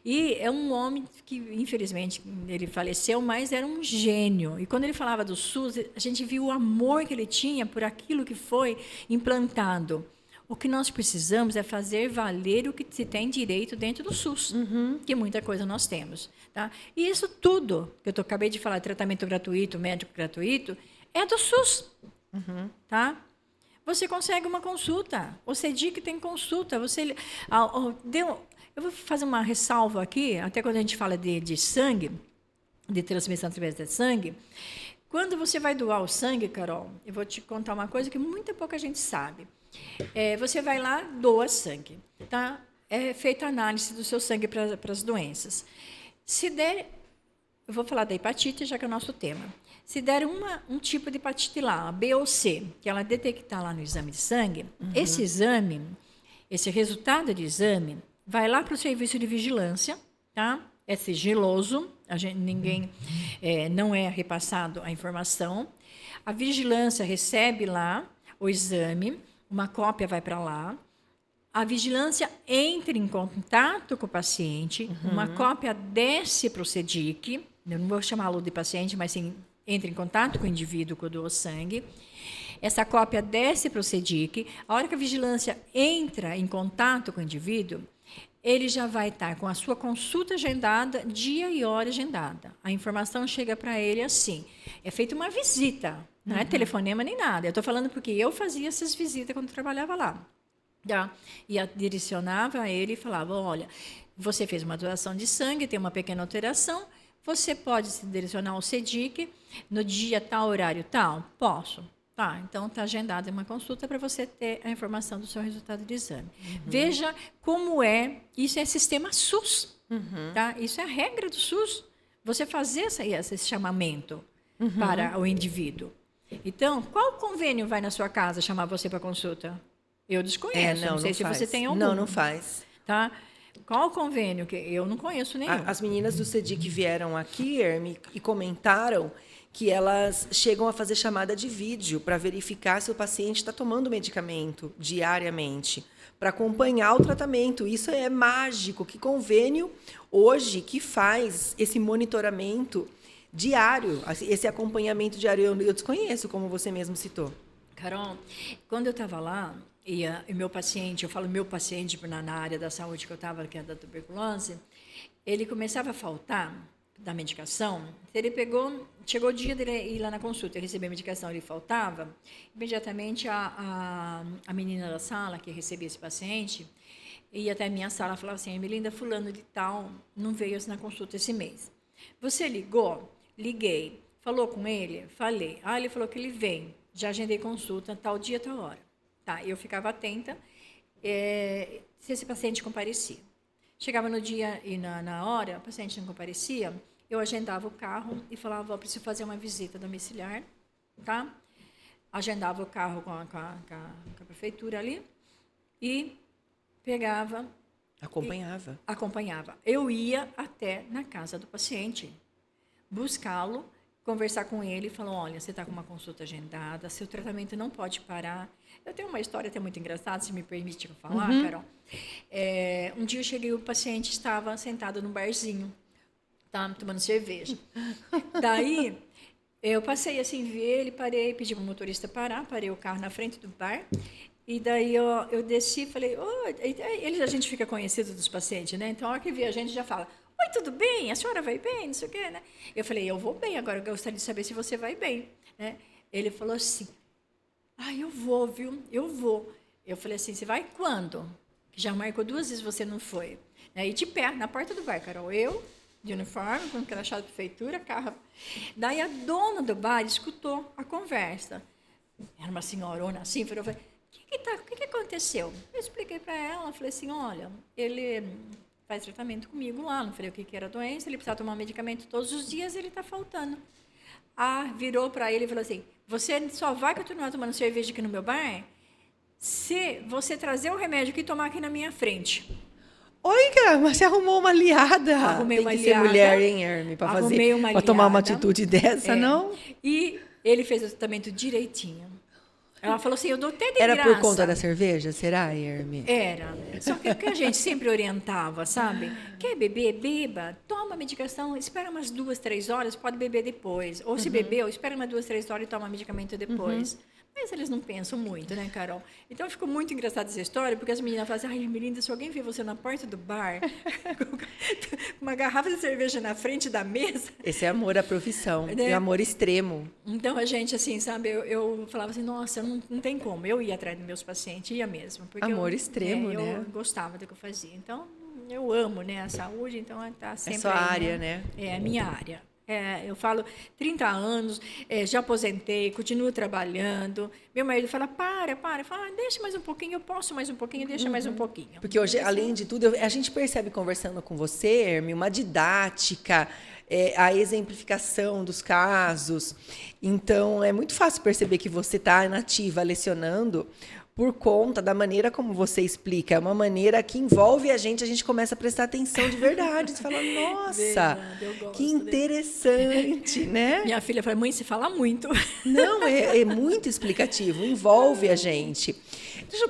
S2: E é um homem que, infelizmente, ele faleceu, mas era um gênio. E quando ele falava do SUS, a gente viu o amor que ele tinha por aquilo que foi implantado. O que nós precisamos é fazer valer o que se tem direito dentro do SUS, que muita coisa nós temos. Tá? E isso tudo, que eu acabei de falar, tratamento gratuito, médico gratuito, é do SUS. Tá? Você consegue uma consulta. O CEDIC tem consulta. Eu vou fazer uma ressalva aqui, até quando a gente fala de sangue, de transmissão através de sangue. Quando você vai doar o sangue, Carol, eu vou te contar uma coisa que muita pouca gente sabe. Você vai lá, doa sangue. Tá? É feita a análise do seu sangue para as doenças. Se der, eu vou falar da hepatite, já que é o nosso tema. Se der um tipo de hepatite lá, a B ou C, que ela detectar lá no exame de sangue, esse exame, esse resultado de exame, vai lá para o serviço de vigilância, tá? É sigiloso, não é repassado a informação. A vigilância recebe lá o exame, uma cópia vai para lá. A vigilância entra em contato com o paciente, uma cópia desce para o CEDIC, eu não vou chamá-lo de paciente, mas sim, entra em contato com o indivíduo que doou sangue. Essa cópia desce para o CEDIC. A hora que a vigilância entra em contato com o indivíduo, ele já vai estar com a sua consulta agendada, dia e hora agendada. A informação chega para ele assim. É feita uma visita, não é telefonema nem nada. Eu estou falando porque eu fazia essas visitas quando trabalhava lá. Tá? E direcionava a ele e falava, olha, você fez uma doação de sangue, tem uma pequena alteração, você pode se direcionar ao CEDIC no dia tal, horário tal? Posso. Tá, então está agendada uma consulta para você ter a informação do seu resultado de exame. Veja como isso é sistema SUS, tá? Isso é a regra do SUS, você fazer esse chamamento para o indivíduo. Então, qual convênio vai na sua casa chamar você para consulta? Eu desconheço, não sei se você tem algum.
S1: Não faz.
S2: Tá? Qual convênio? Que eu não conheço nenhum.
S1: As meninas do CEDIC vieram aqui, Herme, e comentaram que elas chegam a fazer chamada de vídeo para verificar se o paciente está tomando medicamento diariamente, para acompanhar o tratamento. Isso é mágico. Que convênio hoje que faz esse monitoramento diário, esse acompanhamento diário? Eu desconheço, como você mesmo citou.
S2: Carol, quando eu estava lá, e meu paciente, eu falo meu paciente na área da saúde que eu estava, que é da tuberculose, ele começava a faltar da medicação. Ele chegou o dia dele ir lá na consulta, ele recebeu a medicação, ele faltava, imediatamente a menina da sala que recebia esse paciente ia até a minha sala e falava assim, Melinda, fulano de tal não veio na consulta esse mês. Você ligou? Liguei. Falou com ele? Falei. Ele falou que ele vem. Já agendei consulta, tal dia, tal hora. Tá, eu ficava atenta se esse paciente comparecia. Chegava no dia e na hora, o paciente não comparecia, eu agendava o carro e falava, preciso fazer uma visita domiciliar, tá? Agendava o carro com a prefeitura ali e pegava... Acompanhava. Eu ia até na casa do paciente, buscá-lo, conversar com ele e falar, olha, você está com uma consulta agendada, seu tratamento não pode parar. Eu tenho uma história até muito engraçada, se me permite falar, Carol. Um dia eu cheguei, o paciente estava sentado num barzinho, tá, tomando cerveja. Daí, Eu passei assim, vi ele, parei, pedi para o motorista parar, parei o carro na frente do bar. E daí eu desci e falei, a gente fica conhecido dos pacientes, né? Então, a hora que vê a gente já fala, oi, tudo bem? A senhora vai bem? Não sei o quê, né? Eu falei, eu vou bem, agora eu gostaria de saber se você vai bem, né? Ele falou assim, eu vou, viu? Eu vou. Eu falei assim, você vai quando? Que já marcou 2 vezes você não foi. E de pé, na porta do bar, Carol, eu, de uniforme, com crachá da prefeitura, carro. Daí a dona do bar escutou a conversa. Era uma senhorona assim, falou, o que aconteceu? Eu expliquei para ela, falei assim, olha, ele faz tratamento comigo lá, não falei o que era a doença, ele precisa tomar medicamento todos os dias, ele está faltando. Virou para ele e falou assim, você só vai continuar tomando cerveja aqui no meu bar se você trazer o remédio aqui e tomar aqui na minha frente.
S1: Oi, cara, mas você arrumou uma aliada.
S2: Arrumei
S1: Tem
S2: uma
S1: que ser
S2: aliada.
S1: mulher, hein, Herme, para tomar uma atitude dessa, não?
S2: E ele fez o tratamento direitinho. Ela falou assim, eu dou até de
S1: Era
S2: graça.
S1: por conta da cerveja, será, Herme?
S2: Era. Só que o que a gente sempre orientava, sabe? Quer beber? Beba. Toma a medicação, espera umas 2, 3 horas, pode beber depois. Ou se bebeu, espera umas 2, 3 horas e toma medicamento depois. Mas eles não pensam muito, né, Carol? Então, ficou muito engraçada essa história, porque as meninas falam assim, Melinda, se alguém vê você na porta do bar, com uma garrafa de cerveja na frente da mesa...
S1: Esse é amor à profissão,
S2: né?
S1: É amor extremo.
S2: Então, a gente, assim, sabe, eu falava assim, nossa, não tem como. Eu ia atrás dos meus pacientes, ia mesmo. Porque
S1: amor extremo, né?
S2: Eu gostava do que eu fazia. Então, eu amo, né, a saúde, então está sempre
S1: é sua
S2: aí,
S1: área, né?
S2: É a minha área. Eu falo 30 anos, já aposentei, continuo trabalhando. Meu marido fala, para. Eu falo, deixa mais um pouquinho, eu posso mais um pouquinho, deixa mais um pouquinho.
S1: Porque hoje, além de tudo, a gente percebe conversando com você, Herme, uma didática, a exemplificação dos casos. Então, é muito fácil perceber que você está nativa, lecionando, por conta da maneira como você explica. É uma maneira que envolve a gente começa a prestar atenção de verdade. Você fala, nossa, que interessante, né?
S2: Minha filha fala, mãe, você fala muito.
S1: Não, é muito explicativo, envolve a gente.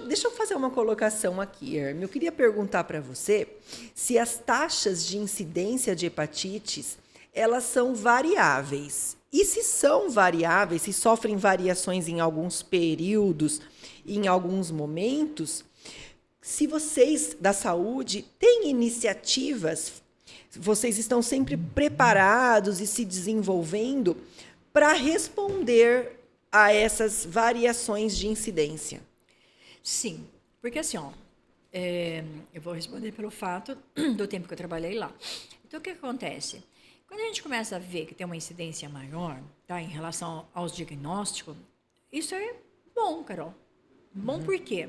S1: Deixa eu fazer uma colocação aqui, Herme. Eu queria perguntar para você se as taxas de incidência de hepatites, elas são variáveis. E se são variáveis, se sofrem variações em alguns períodos, em alguns momentos, se vocês da saúde têm iniciativas, vocês estão sempre preparados e se desenvolvendo para responder a essas variações de incidência?
S2: Sim, porque assim, eu vou responder pelo fato do tempo que eu trabalhei lá. Então, o que acontece? Quando a gente começa a ver que tem uma incidência maior, tá, em relação aos diagnósticos, isso é bom, Carol. Bom por quê?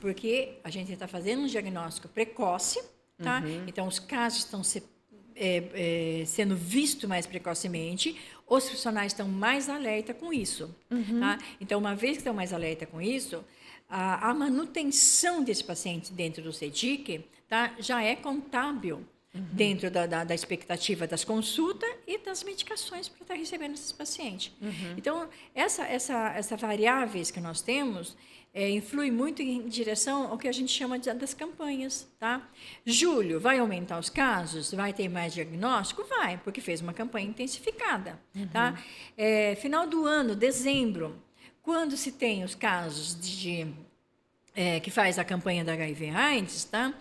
S2: Porque a gente está fazendo um diagnóstico precoce, tá? Então, os casos estão sendo vistos mais precocemente, os profissionais estão mais alerta com isso. Tá? Então, uma vez que estão mais alerta com isso, a manutenção desse paciente dentro do CEDIC, tá, já é contábil dentro da expectativa das consultas e das medicações para estar recebendo esses pacientes. Então, essa variáveis que nós temos influi muito em direção ao que a gente chama das campanhas. Tá? Julho, vai aumentar os casos? Vai ter mais diagnóstico? Vai, porque fez uma campanha intensificada. Tá? Final do ano, dezembro, quando se tem os casos que faz a campanha da HIV/AIDS, tá?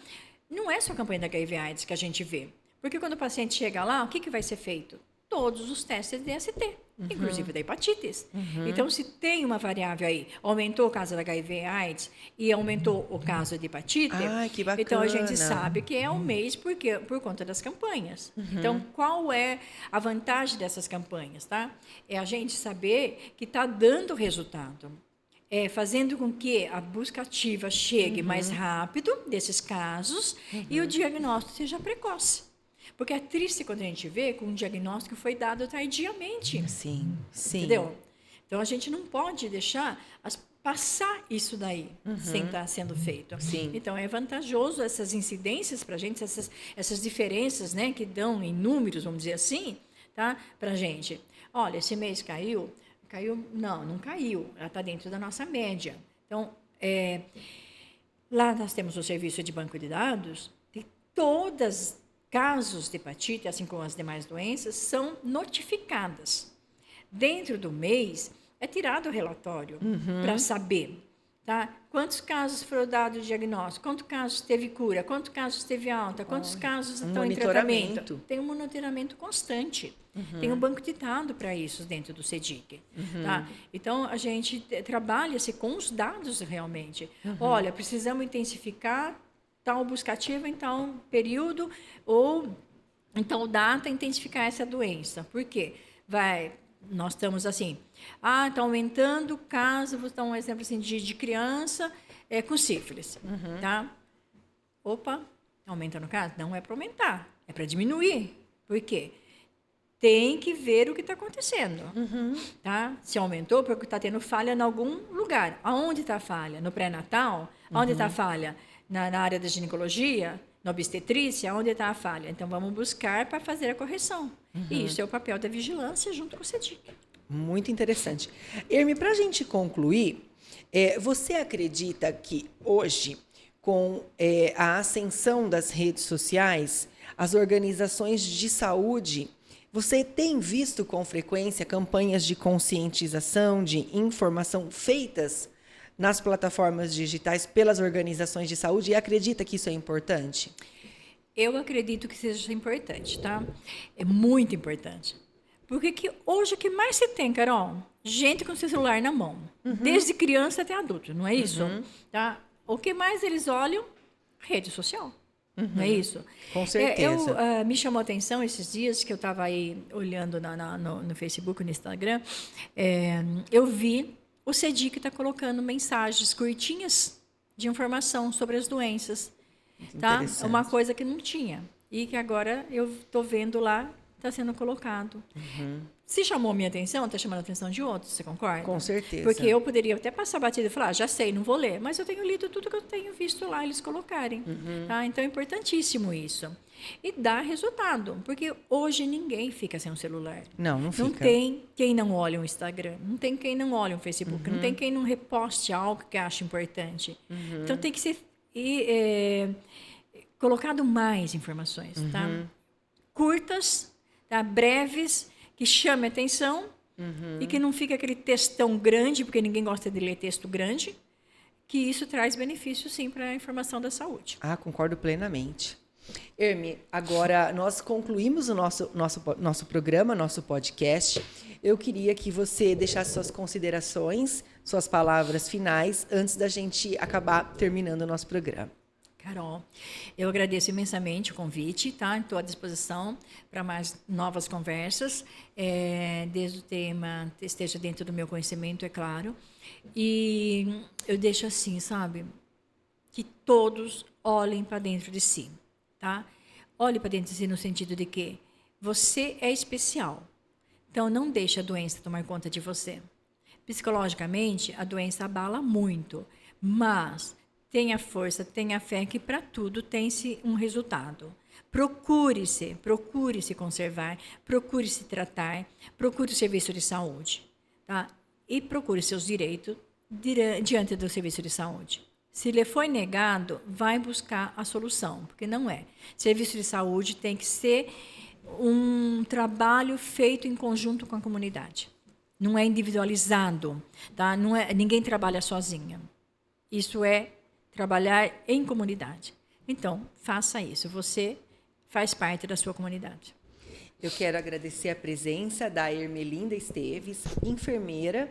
S2: Não é só a campanha da HIV/AIDS que a gente vê. Porque quando o paciente chega lá, o que vai ser feito? Todos os testes de DST, inclusive da hepatites. Então, se tem uma variável aí, aumentou o caso da HIV/AIDS e aumentou o caso de hepatite,
S1: que bacana.
S2: Então a gente sabe que é um mês por conta das campanhas. Então, qual é a vantagem dessas campanhas? Tá? É a gente saber que está dando resultado. Fazendo com que a busca ativa chegue mais rápido desses casos e o diagnóstico seja precoce. Porque é triste quando a gente vê que um diagnóstico foi dado tardiamente.
S1: Sim.
S2: Entendeu? Então, a gente não pode deixar passar isso daí sem estar sendo feito.
S1: Sim.
S2: Então, é vantajoso essas incidências para a gente, essas diferenças, né, que dão em números, vamos dizer assim, tá, para a gente. Olha, esse mês caiu? Não caiu. Ela está dentro da nossa média. Então, lá nós temos o serviço de banco de dados, e todas os casos de hepatite, assim como as demais doenças, são notificadas. Dentro do mês, é tirado o relatório para saber, tá? Quantos casos foram dados de diagnóstico, quantos casos teve cura, quantos casos teve alta, quantos casos estão em tratamento. Tem um monitoramento constante. Tem um banco de dados para isso dentro do CEDIC. Tá? Então, a gente trabalha-se com os dados realmente. Olha, precisamos intensificar tal buscativa em tal período ou em tal data intensificar essa doença. Por quê? Nós estamos assim, está aumentando o caso, vou dar um exemplo assim, de criança com sífilis, tá? Opa, aumentando o caso? Não é para aumentar, é para diminuir. Por quê? Tem que ver o que está acontecendo, tá? Se aumentou, porque está tendo falha em algum lugar. Aonde está a falha? No pré-natal? Aonde está a falha? Na área da ginecologia? Na obstetrícia? Onde está a falha? Então, vamos buscar para fazer a correção. E isso é o papel da vigilância junto com o CEDIC.
S1: Muito interessante. Irmi, para a gente concluir, você acredita que hoje, com a ascensão das redes sociais, as organizações de saúde, você tem visto com frequência campanhas de conscientização, de informação feitas nas plataformas digitais pelas organizações de saúde e acredita que isso é importante?
S2: Eu acredito que seja importante, tá? É muito importante. Porque hoje o que mais se tem, Carol? Gente com seu celular na mão. Desde criança até adulto, não é isso? Tá? O que mais eles olham? Rede social. Não é isso?
S1: Com certeza.
S2: Me chamou a atenção esses dias que eu estava aí olhando no Facebook, no Instagram. Eu vi o CEDIC está colocando mensagens curtinhas de informação sobre as doenças. Tá? Uma coisa que não tinha. E que agora eu estou vendo lá, está sendo colocado. Se chamou a minha atenção, está chamando a atenção de outros, você concorda?
S1: Com certeza.
S2: Porque eu poderia até passar batida e falar, já sei, não vou ler. Mas eu tenho lido tudo que eu tenho visto lá eles colocarem. Tá? Então, é importantíssimo isso. E dá resultado. Porque hoje ninguém fica sem um celular.
S1: Não fica.
S2: Não tem quem não olhe um Instagram. Não tem quem não olhe um Facebook. Não tem quem não reposte algo que acha importante. Então, tem que ser colocado mais informações. Tá? Curtas, tá? Breves, que chame atenção e que não fique aquele textão grande, porque ninguém gosta de ler texto grande, que isso traz benefício, sim, para a informação da saúde.
S1: Concordo plenamente. Irmi, agora nós concluímos o nosso programa, nosso podcast. Eu queria que você deixasse suas considerações, suas palavras finais, antes da gente acabar terminando o nosso programa.
S2: Carol, eu agradeço imensamente o convite, tá? Estou à disposição para mais novas conversas, desde o tema esteja dentro do meu conhecimento, é claro. E eu deixo assim, sabe? Que todos olhem para dentro de si, tá? Olhe para dentro de si no sentido de que você é especial. Então, não deixe a doença tomar conta de você. Psicologicamente, a doença abala muito, mas tenha força, tenha fé que para tudo tem-se um resultado. Procure-se conservar, procure se tratar, procure o serviço de saúde, tá? E procure seus direitos diante do serviço de saúde. Se lhe foi negado, vai buscar a solução, porque não é. Serviço de saúde tem que ser um trabalho feito em conjunto com a comunidade. Não é individualizado, tá? Ninguém trabalha sozinha. Isso é trabalhar em comunidade. Então, faça isso. Você faz parte da sua comunidade.
S1: Eu quero agradecer a presença da Ermelinda Esteves, enfermeira,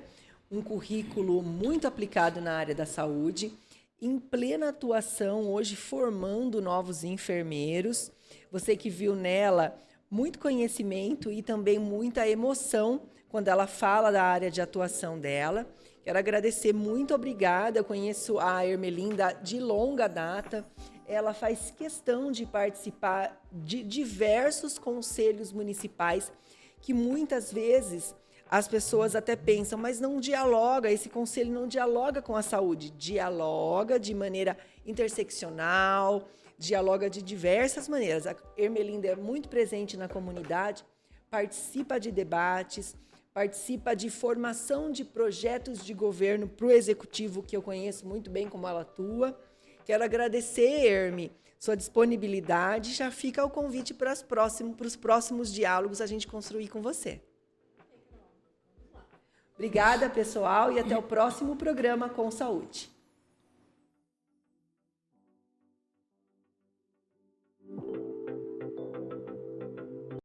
S1: um currículo muito aplicado na área da saúde, em plena atuação, hoje formando novos enfermeiros. Você que viu nela muito conhecimento e também muita emoção quando ela fala da área de atuação dela. Quero agradecer, muito obrigada. Eu conheço a Ermelinda de longa data. Ela faz questão de participar de diversos conselhos municipais que muitas vezes as pessoas até pensam, mas não dialoga, esse conselho não dialoga com a saúde. Dialoga de maneira interseccional, dialoga de diversas maneiras. A Ermelinda é muito presente na comunidade, participa de debates, participa de formação de projetos de governo para o executivo, que eu conheço muito bem como ela atua. Quero agradecer, Ermi, sua disponibilidade. Já fica o convite para os próximos diálogos a gente construir com você. Obrigada, pessoal, e até o próximo programa Com Saúde.